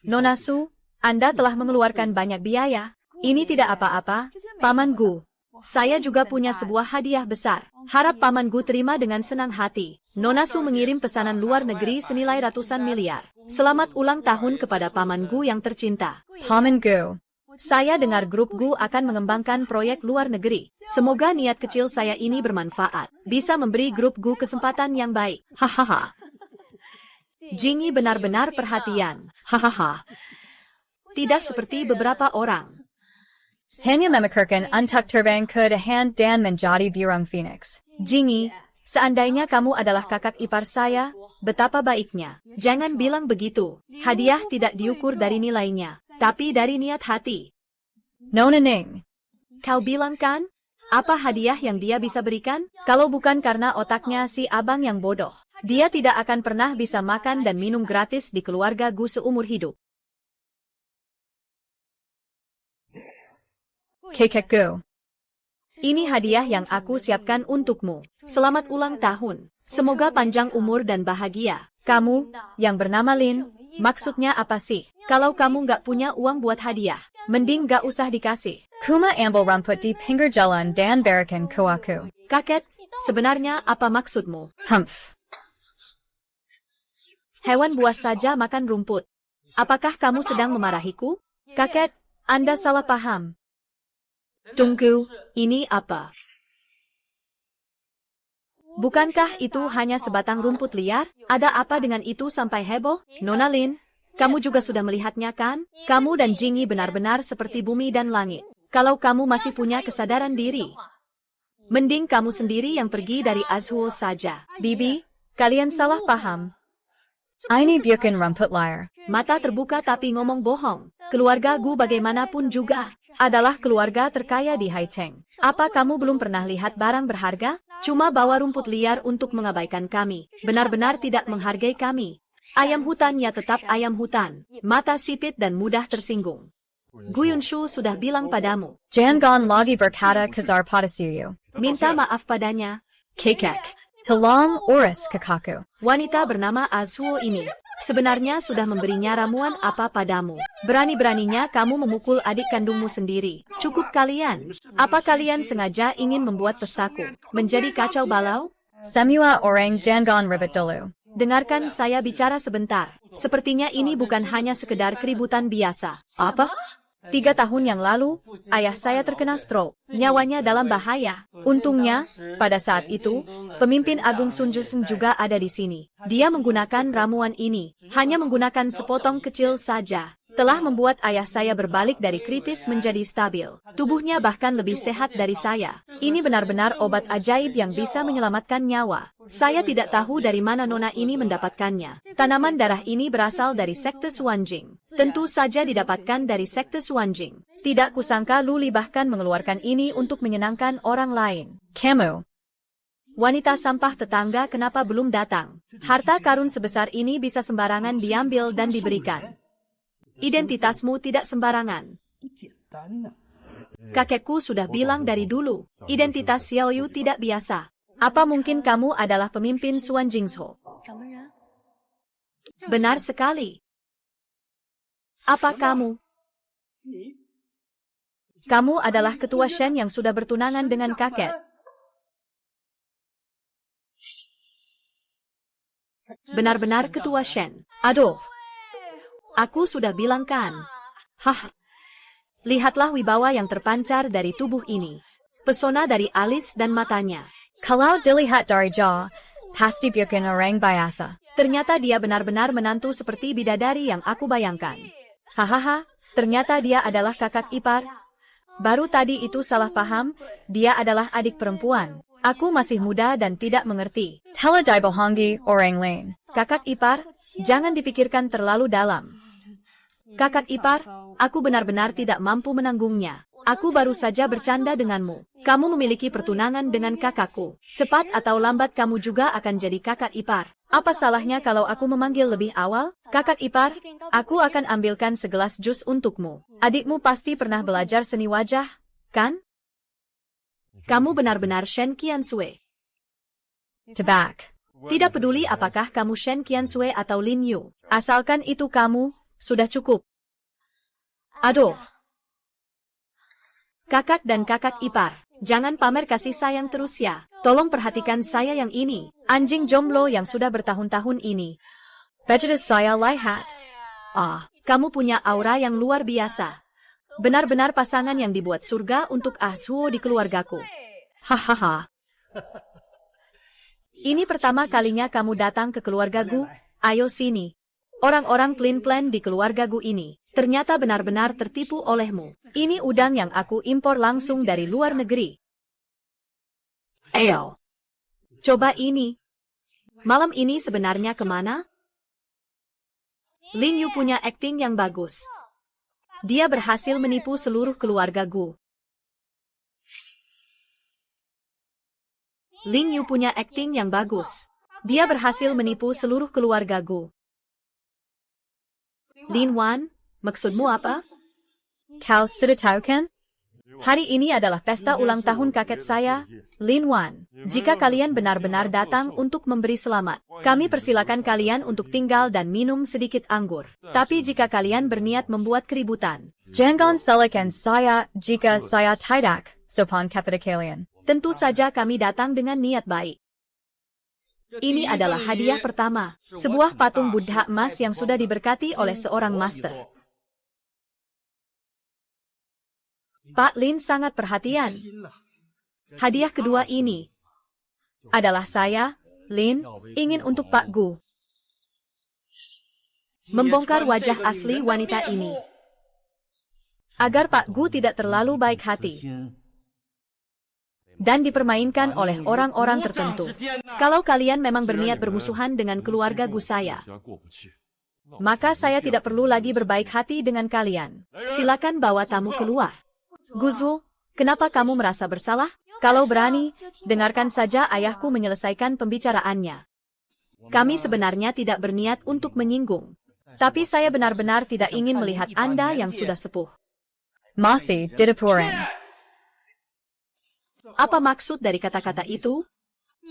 Nona Su, Anda telah mengeluarkan banyak biaya. Ini tidak apa-apa, Paman Gu. Saya juga punya sebuah hadiah besar. Harap Paman Gu terima dengan senang hati. Nona Su mengirim pesanan luar negeri senilai ratusan miliar. Selamat ulang tahun kepada Paman Gu yang tercinta. Paman Gu. Saya dengar grup Gu akan mengembangkan proyek luar negeri. Semoga niat kecil saya ini bermanfaat. Bisa memberi grup Gu kesempatan yang baik. Hahaha. Jingi benar-benar perhatian. Hahaha. Tidak seperti beberapa orang. Hanya memikirkan untuk terbang ke depan dan menjadi burung phoenix. Jingi, seandainya kamu adalah kakak ipar saya, betapa baiknya. Jangan bilang begitu. Hadiah tidak diukur dari nilainya, tapi dari niat hati. Nona Ning. Kau bilang kan? Apa hadiah yang dia bisa berikan? Kalau bukan karena otaknya si abang yang bodoh, dia tidak akan pernah bisa makan dan minum gratis di keluarga Gu seumur hidup. Kakek Gu. Ini hadiah yang aku siapkan untukmu. Selamat ulang tahun. Semoga panjang umur dan bahagia. Kamu, yang bernama Lin, maksudnya apa sih? Kalau kamu nggak punya uang buat hadiah, mending nggak usah dikasih. Kuma ambil rumput di pinggir jalan dan berikan ke aku. Kakek, sebenarnya apa maksudmu? Humph. Hewan buas saja makan rumput. Apakah kamu sedang memarahiku? Kakek, Anda salah paham. Tunggu, ini apa? Bukankah itu hanya sebatang rumput liar? Ada apa dengan itu sampai heboh? Nona Lin, kamu juga sudah melihatnya kan? Kamu dan Jingi benar-benar seperti bumi dan langit. Kalau kamu masih punya kesadaran diri, mending kamu sendiri yang pergi dari Azhuo saja. Bibi, kalian salah paham. Ini bukan rumput liar. Mata terbuka tapi ngomong bohong. Keluarga Gu bagaimanapun juga adalah keluarga terkaya di Haicheng. Apa kamu belum pernah lihat barang berharga? Cuma bawa rumput liar untuk mengabaikan kami. Benar-benar tidak menghargai kami. Ayam hutan ya tetap ayam hutan. Mata sipit dan mudah tersinggung. Gu Yunshu sudah bilang padamu. Jangan lagi berkata kasar pada Suyu. Minta maaf padanya. Kekek. Talam oris kakaku. Wanita bernama Azuo ini sebenarnya sudah memberinya ramuan apa padamu. Berani-beraninya kamu memukul adik kandungmu sendiri. Cukup kalian. Apa kalian sengaja ingin membuat pestaku menjadi kacau balau? Semua orang jangan ribet dulu. Dengarkan saya bicara sebentar. Sepertinya ini bukan hanya sekedar keributan biasa. Apa? 3 tahun yang lalu, ayah saya terkena stroke. Nyawanya dalam bahaya. Untungnya, pada saat itu, pemimpin Agung Sun Juseng juga ada di sini. Dia menggunakan ramuan ini. Hanya menggunakan sepotong kecil saja. Telah membuat ayah saya berbalik dari kritis menjadi stabil. Tubuhnya bahkan lebih sehat dari saya. Ini benar-benar obat ajaib yang bisa menyelamatkan nyawa. Saya tidak tahu dari mana nona ini mendapatkannya. Tanaman darah ini berasal dari sekte Suanjing. Tentu saja didapatkan dari sekte Suanjing. Tidak kusangka Luli bahkan mengeluarkan ini untuk menyenangkan orang lain. Kamu. Wanita sampah tetangga kenapa belum datang? Harta karun sebesar ini bisa sembarangan diambil dan diberikan. Identitasmu tidak sembarangan. Kakekku sudah bilang dari dulu, identitas Xiao Yu tidak biasa. Apa mungkin kamu adalah pemimpin Suan Jingzhou? Benar sekali. Apa kamu? Kamu adalah ketua Shen yang sudah bertunangan dengan kakek. Benar-benar ketua Shen. Aduh. Aku sudah bilang kan. Hah. Lihatlah wibawa yang terpancar dari tubuh ini. Pesona dari alis dan matanya. Kalau dilihat dari jauh, pasti bikin orang biasa. Ternyata dia benar-benar menantu seperti bidadari yang aku bayangkan. Hahaha, ternyata dia adalah kakak ipar. Baru tadi itu salah paham, dia adalah adik perempuan. Aku masih muda dan tidak mengerti. Teladai bohongi orang lain. Kakak ipar, jangan dipikirkan terlalu dalam. Kakak ipar, aku benar-benar tidak mampu menanggungnya. Aku baru saja bercanda denganmu. Kamu memiliki pertunangan dengan kakakku. Cepat atau lambat kamu juga akan jadi kakak ipar. Apa salahnya kalau aku memanggil lebih awal? Kakak ipar, aku akan ambilkan segelas jus untukmu. Adikmu pasti pernah belajar seni wajah, kan? Kamu benar-benar Shen Qiansui. Tebak. Tidak peduli apakah kamu Shen Qiansui atau Lin Yu. Asalkan itu kamu, sudah cukup. Aduh. Kakak dan kakak ipar, jangan pamer kasih sayang terus ya. Tolong perhatikan saya yang ini. Anjing jomblo yang sudah bertahun-tahun ini. Bejitas saya lihat. Kamu punya aura yang luar biasa. Benar-benar pasangan yang dibuat surga untuk Azuo di keluargaku. Hahaha. Ini pertama kalinya kamu datang ke keluargaku. Ayo sini. Orang-orang plan-plan di keluargaku ini ternyata benar-benar tertipu olehmu. Ini udang yang aku impor langsung dari luar negeri. Ayo. Coba ini. Malam ini sebenarnya kemana? Lin Yu punya akting yang bagus. Dia berhasil menipu seluruh keluargaku. Lin Yu punya akting yang bagus. Dia berhasil menipu seluruh keluargaku. Lin Wan, maksudmu apa? Kau sudah tahu kan? Hari ini adalah pesta ulang tahun kakek saya, Lin Wan. Jika kalian benar-benar datang untuk memberi selamat, kami persilakan kalian untuk tinggal dan minum sedikit anggur. Tapi jika kalian berniat membuat keributan, Jangan salahkan saya jika saya tidak sopan kepada kalian. tentu saja kami datang dengan niat baik. Ini adalah hadiah pertama, sebuah patung Buddha emas yang sudah diberkati oleh seorang master. Pak Lin sangat perhatian. Hadiah kedua ini adalah saya, Lin, ingin untuk Pak Gu. Membongkar wajah asli wanita ini. Agar Pak Gu tidak terlalu baik hati. Dan dipermainkan oleh orang-orang tertentu. Kalau kalian memang berniat bermusuhan dengan keluarga Gu saya, maka saya tidak perlu lagi berbaik hati dengan kalian. Silakan bawa tamu keluar. Guzul, kenapa kamu merasa bersalah? Kalau berani, dengarkan saja ayahku menyelesaikan pembicaraannya. Kami sebenarnya tidak berniat untuk menyinggung. Tapi saya benar-benar tidak ingin melihat Anda yang sudah sepuh. Masih didapurin. Apa maksud dari kata-kata itu?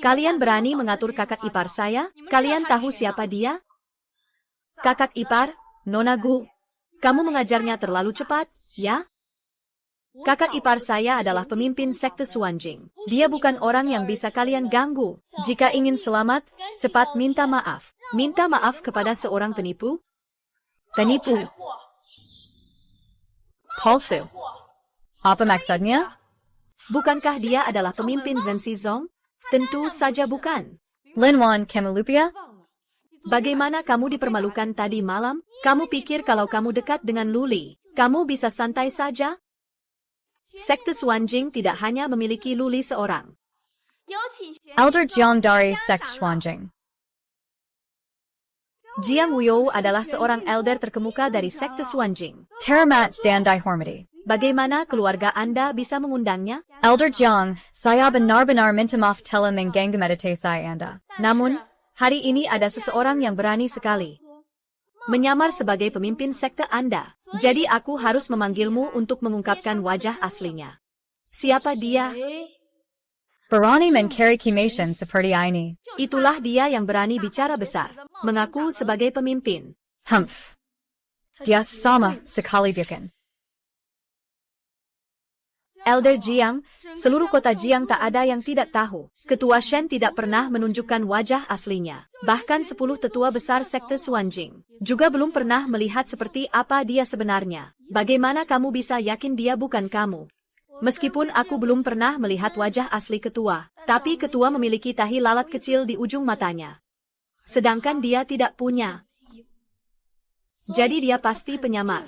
Kalian berani mengatur kakak ipar saya? Kalian tahu siapa dia? Kakak ipar, Nona Gu. Kamu mengajarnya terlalu cepat, ya? Kakak ipar saya adalah pemimpin sekte Suanjing. Dia bukan orang yang bisa kalian ganggu. Jika ingin selamat, cepat minta maaf. Minta maaf kepada seorang penipu? Penipu. Palsu. Apa maksudnya? Bukankah dia adalah pemimpin Zensizong? Tentu saja bukan. Linwan Kamulupia? Bagaimana kamu dipermalukan tadi malam? Kamu pikir kalau kamu dekat dengan Luli, kamu bisa santai saja? Sekte Suanjing tidak hanya memiliki Luli seorang. Elder Jiang dari Sekt Shuanjing. Jiang Wuyo adalah seorang elder terkemuka dari sekte Suanjing. Teramat dan Dihormati. Bagaimana keluarga Anda bisa mengundangnya? Elder Jiang, saya benar-benar minta maaf telah mengganggu meditasi Anda. Namun, hari ini ada seseorang yang berani sekali menyamar sebagai pemimpin sekte Anda. Jadi aku harus memanggilmu untuk mengungkapkan wajah aslinya. Siapa dia? Berani mencari kimation seperti ini. Itulah dia yang berani bicara besar, mengaku sebagai pemimpin. Humph. Dia sama sekali bukan. Elder Jiang, seluruh kota Jiang tak ada yang tidak tahu. Ketua Shen tidak pernah menunjukkan wajah aslinya. Bahkan 10 tetua besar sekte Suanjing juga belum pernah melihat seperti apa dia sebenarnya. Bagaimana kamu bisa yakin dia bukan kamu? Meskipun aku belum pernah melihat wajah asli ketua, tapi ketua memiliki tahi lalat kecil di ujung matanya. Sedangkan dia tidak punya. Jadi dia pasti penyamar.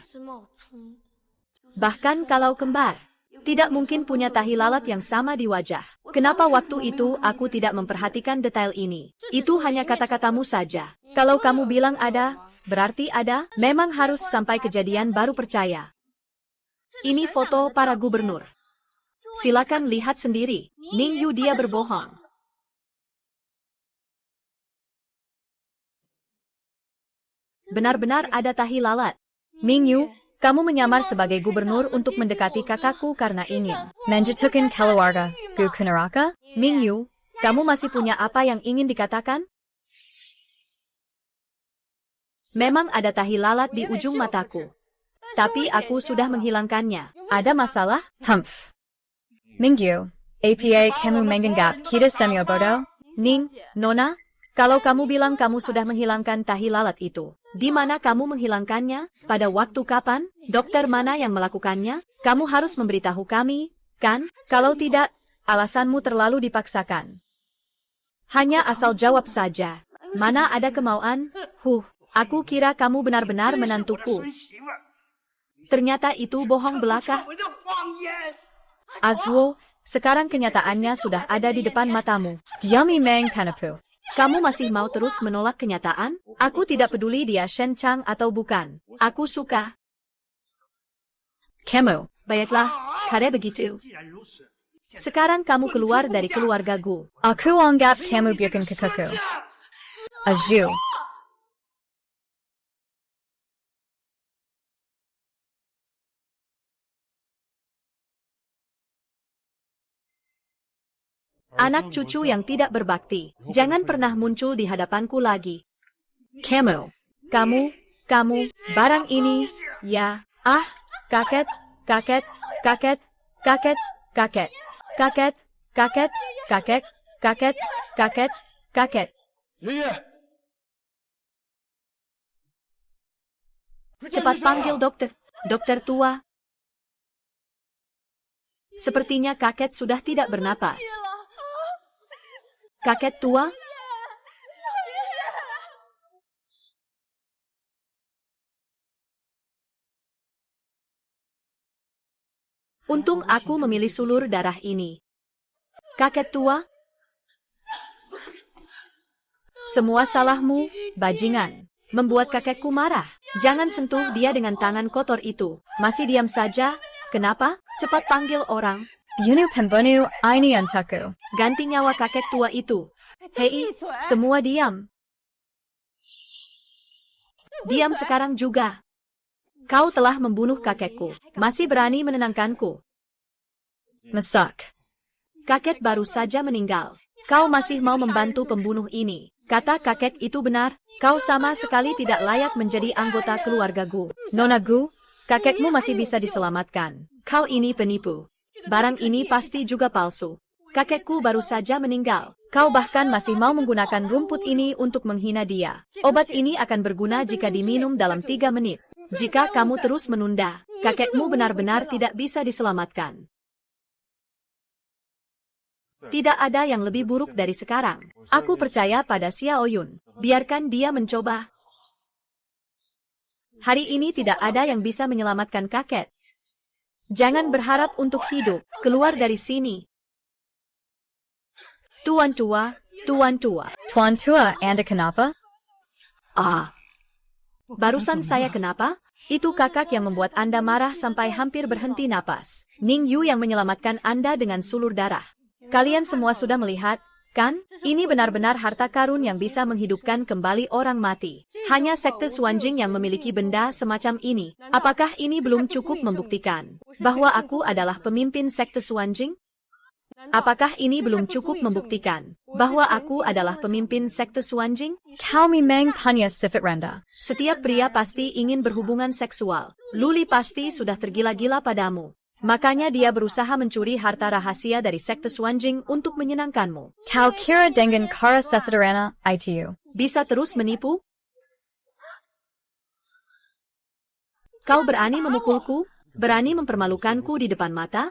Bahkan kalau kembar, tidak mungkin punya tahi lalat yang sama di wajah. Kenapa waktu itu aku tidak memperhatikan detail ini? Itu hanya kata-katamu saja. Kalau kamu bilang ada, berarti ada. Memang harus sampai kejadian baru percaya. Ini foto para gubernur. Silakan lihat sendiri. Ning Yu dia berbohong. Benar-benar ada tahi lalat. Ming Yu, kamu menyamar sebagai gubernur untuk mendekati kakakku karena ingin Menjatuhkan keluarga Gu ke neraka? Ming Yu, kamu masih punya apa yang ingin dikatakan? Memang ada tahi lalat di ujung mataku. Tapi aku sudah menghilangkannya. Ada masalah? Humph. Mingyu, APA kamu menganggap kita semua bodoh? Ning, Nona, kalau kamu bilang kamu sudah menghilangkan tahi lalat itu, di mana kamu menghilangkannya? Pada waktu kapan? Dokter mana yang melakukannya? Kamu harus memberitahu kami, kan? Kalau tidak, alasanmu terlalu dipaksakan. Hanya asal jawab saja. Mana ada kemauan? Aku kira kamu benar-benar menantuku. Ternyata itu bohong belaka. Azwo, sekarang kenyataannya sudah ada di depan matamu. Diami Meng Panapu. Kamu masih mau terus menolak kenyataan? Aku tidak peduli dia Shen Chang atau bukan. Aku suka. Kamu. Baiklah, kare begitu. Sekarang kamu keluar dari keluarga Gu. Aku anggap kamu bukan kekuku. Aju. Anak cucu yang tidak berbakti, jangan pernah muncul di hadapanku lagi. Kamu. Kamu, barang ini, ya, kakek, kakek, kakek, kakek, kakek, kakek, kakek, kakek, kakek, kakek, kakek. Cepat panggil dokter, dokter tua. Sepertinya kakek sudah tidak bernapas. Kakek tua? Untung aku memilih sulur darah ini. Kakek tua? Semua salahmu, bajingan. Membuat kakekku marah. Jangan sentuh dia dengan tangan kotor itu. Masih diam saja, Kenapa? Cepat panggil orang. Bunu pembunu ini untukku. Ganti nyawa kakek tua itu. Hei, semua diam. Diam sekarang juga. Kau telah membunuh kakekku. Masih berani menenangkanku. Masak. Kakek baru saja meninggal. Kau masih mau membantu pembunuh ini. Kata kakek itu benar, kau sama sekali tidak layak menjadi anggota keluargaku. Nona Gu, Kakekmu masih bisa diselamatkan. Kau ini penipu. Barang ini pasti juga palsu. Kakekku baru saja meninggal. Kau bahkan masih mau menggunakan rumput ini untuk menghina dia. Obat ini akan berguna jika diminum dalam 3 menit. Jika kamu terus menunda, kakekmu benar-benar tidak bisa diselamatkan. Tidak ada yang lebih buruk dari sekarang. Aku percaya pada Xiao Yun. Biarkan dia mencoba. Hari ini tidak ada yang bisa menyelamatkan kakek. Jangan berharap untuk hidup. Keluar dari sini. Tuan tua, tuan tua. Tuan tua, Anda kenapa? Barusan saya kenapa? Itu kakak yang membuat Anda marah sampai hampir berhenti napas. Ning Yu yang menyelamatkan Anda dengan sulur darah. Kalian semua sudah melihat, kan? Ini benar-benar harta karun yang bisa menghidupkan kembali orang mati. Hanya sekte Suanjing yang memiliki benda semacam ini. Apakah ini belum cukup membuktikan bahwa aku adalah pemimpin sekte Suanjing? Apakah ini belum cukup membuktikan bahwa aku adalah pemimpin sekte Suanjing? Kau memang punya sifat rendah. Setiap pria pasti ingin berhubungan seksual. Luli pasti sudah tergila-gila padamu. Makanya dia berusaha mencuri harta rahasia dari sekte Suanjing untuk menyenangkanmu. Kau kira dengan cara sesederhana itu? Bisa terus menipu? Kau berani memukulku? Berani mempermalukanku di depan mata?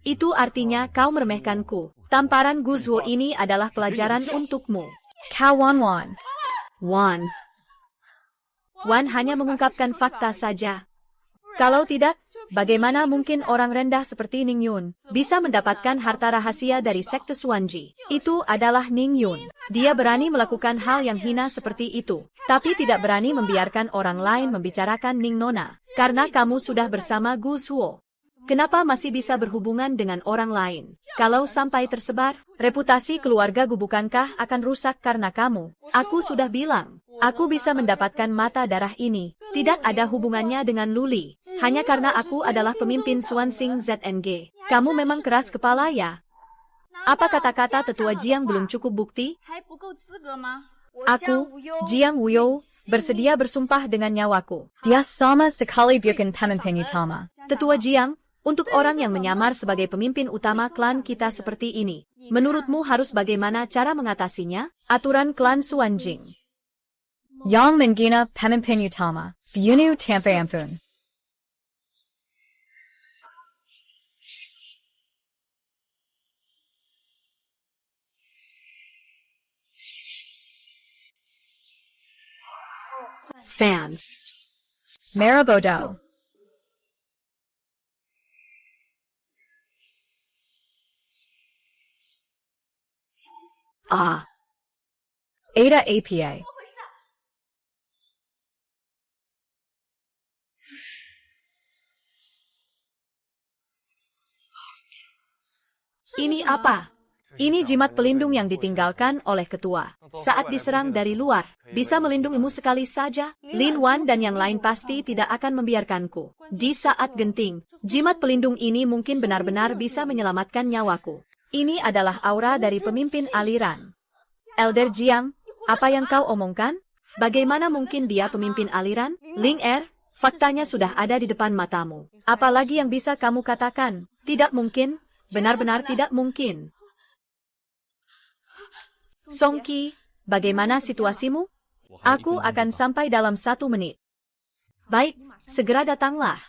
Itu artinya kau meremehkanku. Tamparan Guzuo ini adalah pelajaran untukmu. Kau Wan. Wan hanya mengungkapkan fakta saja. Kalau tidak, bagaimana mungkin orang rendah seperti Ning Yun bisa mendapatkan harta rahasia dari sekte Suanji? Itu adalah Ning Yun. Dia berani melakukan hal yang hina seperti itu, tapi tidak berani membiarkan orang lain membicarakan Ning Nona. Karena kamu sudah bersama Gu Zuo. Kenapa masih bisa berhubungan dengan orang lain? Kalau sampai tersebar, reputasi keluarga Gu bukankah akan rusak karena kamu? Aku sudah bilang, aku bisa mendapatkan mata darah ini. Tidak ada hubungannya dengan Luli. Hanya karena aku adalah pemimpin Suansing ZNG. Kamu memang keras kepala ya? Apa kata-kata tetua Jiang belum cukup bukti? Aku, Jiang Wuyo, bersedia bersumpah dengan nyawaku. Dia sama sekali bukan pemimpin utama. Tetua Jiang, untuk orang yang menyamar sebagai pemimpin utama klan kita seperti ini, menurutmu harus bagaimana cara mengatasinya? Aturan klan Suanjing. Yang menggina pemimpin utama, bunu tanpa ampun. Fan. Merah bodoh. Ada APA. Ini apa? Ini jimat pelindung yang ditinggalkan oleh ketua. Saat diserang dari luar, bisa melindungimu sekali saja. Lin Wan dan yang lain pasti tidak akan membiarkanku. Di saat genting, jimat pelindung ini mungkin benar-benar bisa menyelamatkan nyawaku. Ini adalah aura dari pemimpin aliran. Elder Jiang, apa yang kau omongkan? Bagaimana mungkin dia pemimpin aliran? Ling Er, faktanya sudah ada di depan matamu. Apalagi yang bisa kamu katakan? Tidak mungkin, benar-benar tidak mungkin. Song Qi, bagaimana situasimu? Aku akan sampai dalam 1 menit. Baik, segera datanglah.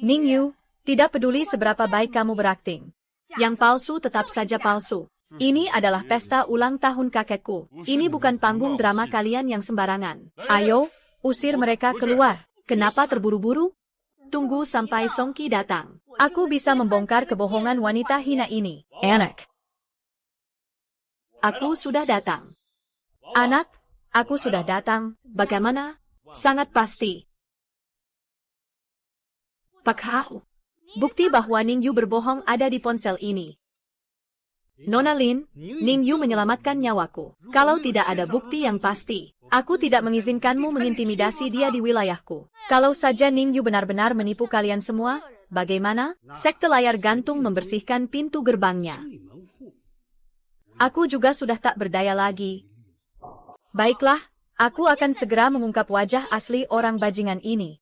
Ning Yu, tidak peduli seberapa baik kamu berakting. Yang palsu tetap saja palsu. Ini adalah pesta ulang tahun kakekku. Ini bukan panggung drama kalian yang sembarangan. Ayo, usir mereka keluar. Kenapa terburu-buru? Tunggu sampai Song Qi datang. Aku bisa membongkar kebohongan wanita hina ini. Anak. Aku sudah datang. Anak, aku sudah datang. Bagaimana? Sangat pasti. Pak Hao. Bukti bahwa Ning Yu berbohong ada di ponsel ini. Nona Lin, Ning Yu menyelamatkan nyawaku. Kalau tidak ada bukti yang pasti, aku tidak mengizinkanmu mengintimidasi dia di wilayahku. Kalau saja Ning Yu benar-benar menipu kalian semua, bagaimana? Sekte layar gantung membersihkan pintu gerbangnya. Aku juga sudah tak berdaya lagi. Baiklah, aku akan segera mengungkap wajah asli orang bajingan ini.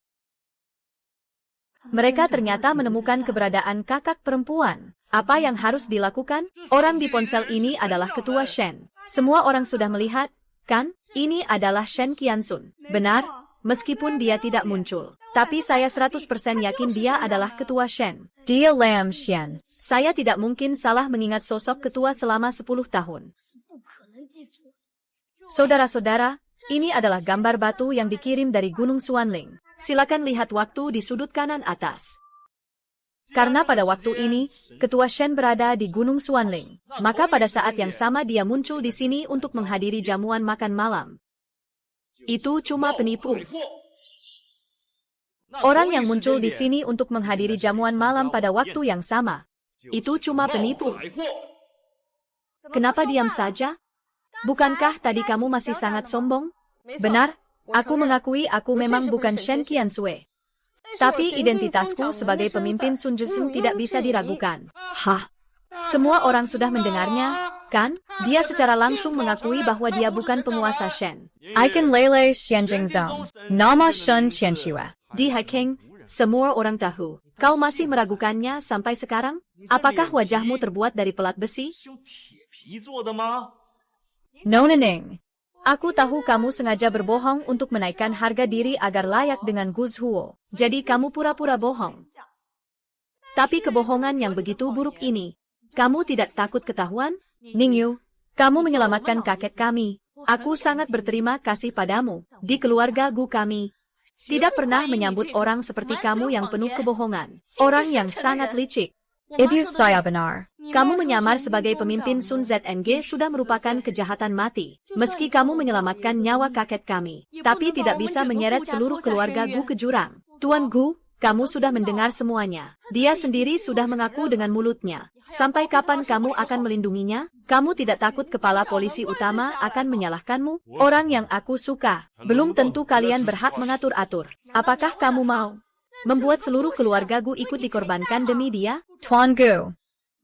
Mereka ternyata menemukan keberadaan kakak perempuan. Apa yang harus dilakukan? Orang di ponsel ini adalah Ketua Shen. Semua orang sudah melihat, kan? Ini adalah Shen Qiansun. Benar, meskipun dia tidak muncul. Tapi saya 100% yakin dia adalah Ketua Shen. Dia Lam Xian. Saya tidak mungkin salah mengingat sosok ketua selama 10 tahun. Saudara-saudara, ini adalah gambar batu yang dikirim dari Gunung Xuanling. Silakan lihat waktu di sudut kanan atas. Karena pada waktu ini, Ketua Shen berada di Gunung Xuanling, maka pada saat yang sama dia muncul di sini untuk menghadiri jamuan makan malam. Itu cuma penipu. Orang yang muncul di sini untuk menghadiri jamuan malam pada waktu yang sama, itu cuma penipu. Kenapa diam saja? Bukankah tadi kamu masih sangat sombong? Benar, aku mengakui aku memang bukan Shen Qiansui. Tapi identitasku sebagai pemimpin Sun Zhesheng tidak bisa diragukan. Hah? Semua orang sudah mendengarnya, kan? Dia secara langsung mengakui bahwa dia bukan penguasa Shen. Icon Lele Xianjing Zong. Nama Shen Qianxue. Di Haiking, semua orang tahu. Kau masih meragukannya sampai sekarang? Apakah wajahmu terbuat dari pelat besi? Nona Ning. Aku tahu kamu sengaja berbohong untuk menaikkan harga diri agar layak dengan Gus Huo. Jadi kamu pura-pura bohong. Tapi kebohongan yang begitu buruk ini, kamu tidak takut ketahuan? Ning Yu, kamu menyelamatkan kakek kami. Aku sangat berterima kasih padamu. Di keluarga Gu kami tidak pernah menyambut orang seperti kamu yang penuh kebohongan. Orang yang sangat licik. Ibu saya benar. Kamu menyamar sebagai pemimpin Sun ZNG sudah merupakan kejahatan mati. Meski kamu menyelamatkan nyawa kakek kami, tapi tidak bisa menyeret seluruh keluarga Gu ke jurang. Tuan Gu, kamu sudah mendengar semuanya. Dia sendiri sudah mengaku dengan mulutnya. Sampai kapan kamu akan melindunginya? Kamu tidak takut kepala polisi utama akan menyalahkanmu? Orang yang aku suka. Belum tentu kalian berhak mengatur-atur. Apakah kamu mau membuat seluruh keluarga Gu ikut dikorbankan demi dia? Tuan Gu.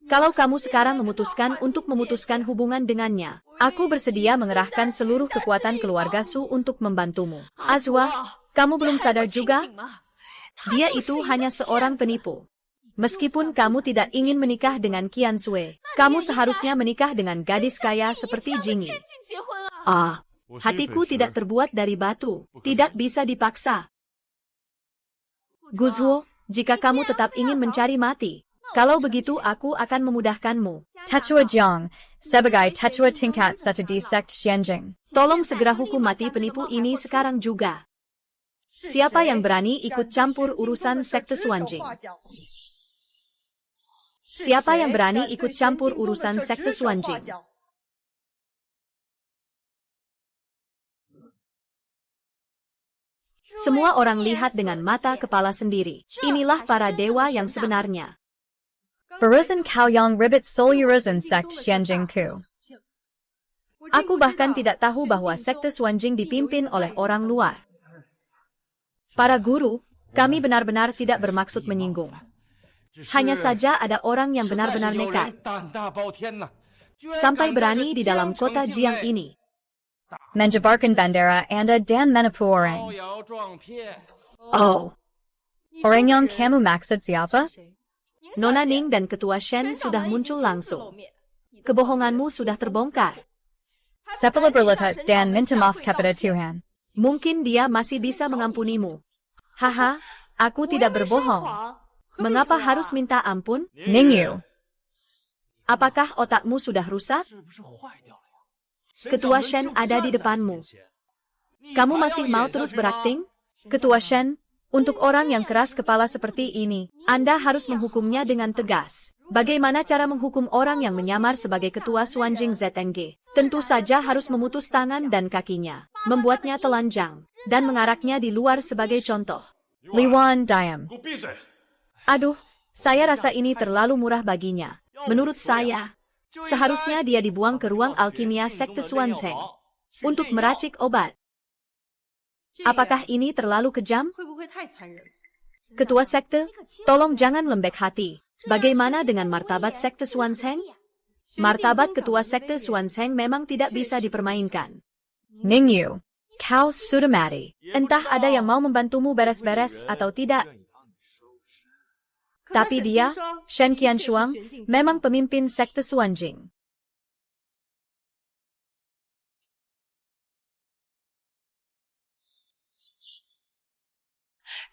Kalau kamu sekarang memutuskan untuk memutuskan hubungan dengannya, aku bersedia mengerahkan seluruh kekuatan keluarga Su untuk membantumu. Azwa, kamu belum sadar juga? Dia itu hanya seorang penipu. Meskipun kamu tidak ingin menikah dengan Qiansui, kamu seharusnya menikah dengan gadis kaya seperti Jingyi. Ah, hatiku tidak terbuat dari batu, tidak bisa dipaksa. Gus Huo, jika kamu tetap ingin mencari mati, kalau begitu aku akan memudahkanmu. Tetua Jiang, sebagai Tetua tingkat satu di sekt Xianjing. Tolong segera hukum mati penipu ini sekarang juga. Siapa yang berani ikut campur urusan sekte Xuanjing? Siapa yang berani ikut campur urusan sekte Xuanjing? Semua orang lihat dengan mata kepala sendiri. Inilah para dewa yang sebenarnya. Barusan Kaoyang Ribbit Solurizan sekt Xianjing Ku. Aku bahkan tidak tahu bahwa sekte Xuanjing dipimpin oleh orang luar. Para guru, kami benar-benar tidak bermaksud menyinggung. Hanya saja ada orang yang benar-benar nekat. Sampai berani di dalam kota Jiang ini. Menjabarkan bandera Anda dan menipu orang. Oh, Orang yang kamu maksud siapa? Nona Ning dan Ketua Shen sudah muncul langsung. Kebohonganmu sudah terbongkar. Sepala berletak dan minta maaf kepada Tuhan. Mungkin dia masih bisa mengampunimu. Haha, aku tidak berbohong. Mengapa harus minta ampun? Ning Yu. Apakah otakmu sudah rusak? Ketua Shen ada di depanmu. Kamu masih mau terus berakting? Ketua Shen, untuk orang yang keras kepala seperti ini, Anda harus menghukumnya dengan tegas. Bagaimana cara menghukum orang yang menyamar sebagai ketua Xuanjing ZNG? Tentu saja harus memutus tangan dan kakinya, membuatnya telanjang, dan mengaraknya di luar sebagai contoh. Liwan Diam. Aduh, saya rasa ini terlalu murah baginya. Menurut saya, seharusnya dia dibuang ke ruang alkimia Sekte Swanseng untuk meracik obat. Apakah ini terlalu kejam? Ketua sekte, tolong jangan lembek hati. Bagaimana dengan martabat Sekte Swanseng? Martabat ketua Sekte Swanseng memang tidak bisa dipermainkan. Ningyu, Kau sudah mati. Entah ada yang mau membantumu beres-beres atau tidak. Tapi dia, Shen Qianshuang, memang pemimpin Sekte Suanjing.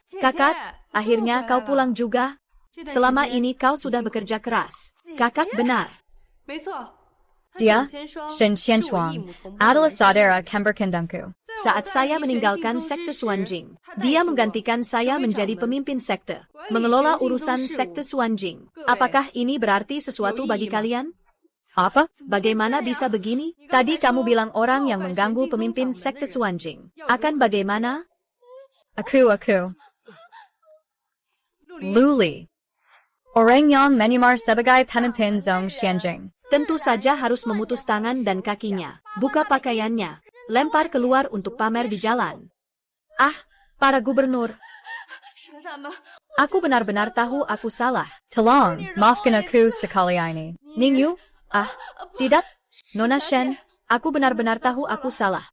Kakak, akhirnya kau pulang juga. Selama ini kau sudah bekerja keras. Kakak benar. dia, Shen Qianshuang, adalah saudara kembarkandangku. Saat saya meninggalkan Sekte Suanjing, dia menggantikan saya menjadi pemimpin sekte, mengelola urusan Sekte Suanjing. Apakah ini berarti sesuatu bagi kalian? Apa? Bagaimana bisa begini? Tadi kamu bilang orang yang mengganggu pemimpin Sekte Suanjing. Akan bagaimana? Aku. Luli. Orang yang menyamar sebagai pemimpin Zong Xianjing. Tentu saja harus memutus tangan dan kakinya, buka pakaiannya, lempar keluar untuk pamer di jalan. Ah, para gubernur. Aku benar-benar tahu aku salah. Tolong, maafkan aku sekali ini. Ningyu? Ah, tidak. Nona Shen, aku benar-benar tahu aku salah.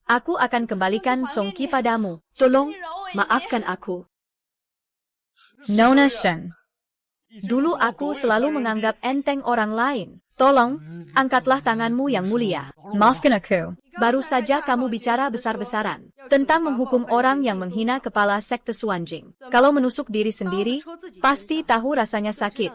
Aku akan kembalikan Songqi padamu. Tolong, maafkan aku. Nona Shen. Dulu aku selalu menganggap enteng orang lain. Tolong, angkatlah tanganmu yang mulia. Maafkan aku. Baru saja kamu bicara besar-besaran tentang menghukum orang yang menghina kepala Sekte Suanjing. Kalau menusuk diri sendiri, pasti tahu rasanya sakit.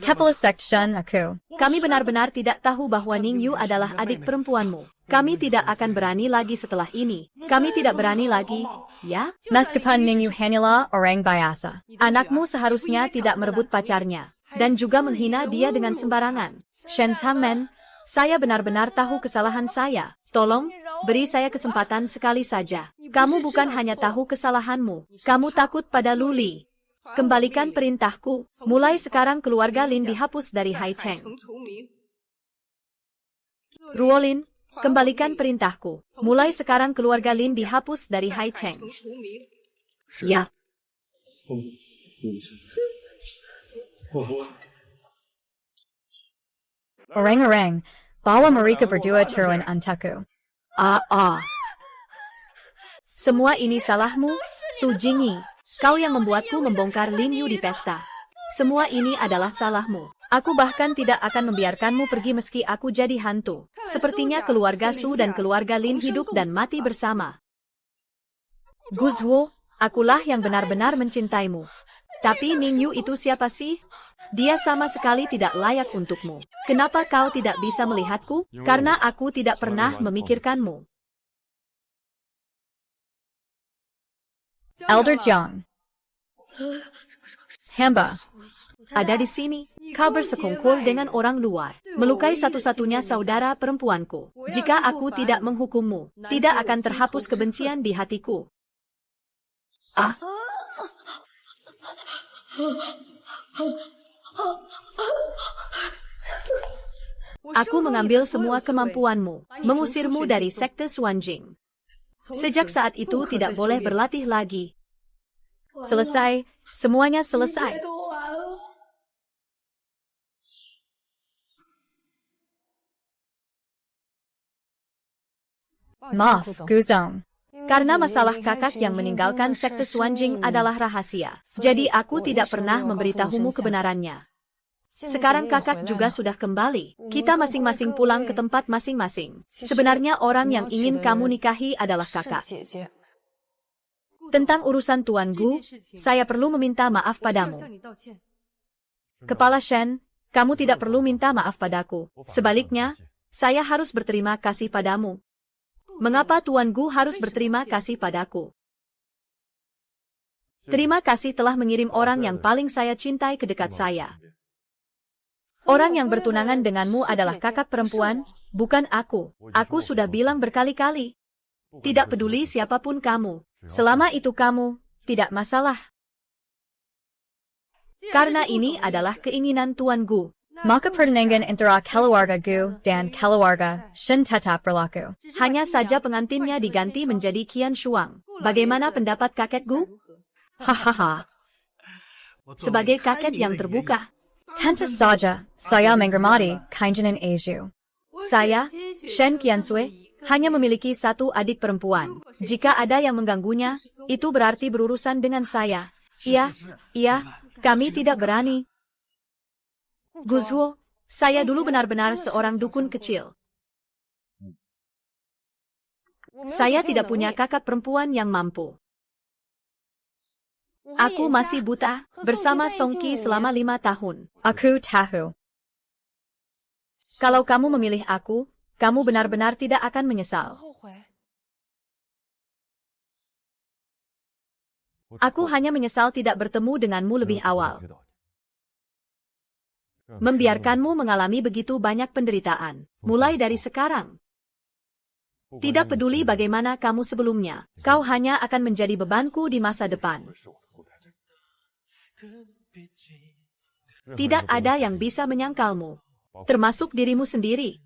Kepala section aku. Kami benar-benar tidak tahu bahwa Ningyu adalah adik perempuanmu. Kami tidak akan berani lagi setelah ini. Kami tidak berani lagi, ya? Meskipun Ningyu hanyalah orang biasa. Anakmu seharusnya tidak merebut pacarnya, dan juga menghina dia dengan sembarangan. Shen Sangmen, saya benar-benar tahu kesalahan saya. Tolong, beri saya kesempatan sekali saja. Kamu bukan hanya tahu kesalahanmu, kamu takut pada Luli. Kembalikan perintahku. Mulai sekarang keluarga Lin dihapus dari Haicheng. Ruolin, kembalikan perintahku. Mulai sekarang keluarga Lin dihapus dari Haicheng. Ya. Orang-orang, bawa mereka berdua turun antaku. Semua ini salahmu, Su Jingyi. Kau yang membuatku membongkar Lin Yu di pesta. Semua ini adalah salahmu. Aku bahkan tidak akan membiarkanmu pergi meski aku jadi hantu. Sepertinya keluarga Su dan keluarga Lin hidup dan mati bersama. Guzhuo, akulah yang benar-benar mencintaimu. Tapi Ning Yu itu siapa sih? Dia sama sekali tidak layak untukmu. Kenapa kau tidak bisa melihatku? Karena aku tidak pernah memikirkanmu. Elder Jiang. Hamba ada di sini. Kau bersekongkol dengan orang luar, melukai satu-satunya saudara perempuanku. Jika aku tidak menghukummu, tidak akan terhapus kebencian di hatiku. Aku mengambil semua kemampuanmu, mengusirmu dari Sekte Suanjing. Sejak saat itu tidak boleh berlatih lagi. Selesai, semuanya selesai. Maaf, Guzong. Karena masalah kakak yang meninggalkan Sekte Suanjing adalah rahasia. Jadi aku tidak pernah memberitahumu kebenarannya. Sekarang kakak juga sudah kembali. Kita masing-masing pulang ke tempat masing-masing. Sebenarnya orang yang ingin kamu nikahi adalah kakak. Tentang urusan Tuan Gu, saya perlu meminta maaf padamu. Kepala Shen, kamu tidak perlu minta maaf padaku. Sebaliknya, saya harus berterima kasih padamu. Mengapa Tuan Gu harus berterima kasih padaku? Terima kasih telah mengirim orang yang paling saya cintai ke dekat saya. Orang yang bertunangan denganmu adalah kakak perempuan, bukan aku. Aku sudah bilang berkali-kali. Tidak peduli siapapun kamu. Selama itu kamu, tidak masalah. Karena ini adalah keinginan Tuan Gu. Maka pertunangan antara keluarga Gu dan keluarga Shen tetap berlaku. Hanya saja pengantinnya diganti menjadi Qian Shuang. Bagaimana pendapat kakek Gu? Hahaha. Sebagai kakek yang terbuka, Tentu saja, saya menghormati keinginan Aju. saya, Shen Qiansui, hanya memiliki satu adik perempuan. Jika ada yang mengganggunya, itu berarti berurusan dengan saya. Iya, kami tidak berani. Guzhuo, saya dulu benar-benar seorang dukun kecil. Saya tidak punya kakak perempuan yang mampu. Aku masih buta, bersama Songqi selama 5 tahun. Aku tahu. Kalau kamu memilih aku, kamu benar-benar tidak akan menyesal. Aku hanya menyesal tidak bertemu denganmu lebih awal. Membiarkanmu mengalami begitu banyak penderitaan, mulai dari sekarang. Tidak peduli bagaimana kamu sebelumnya, kau hanya akan menjadi bebanku di masa depan. Tidak ada yang bisa menyangkalmu, termasuk dirimu sendiri.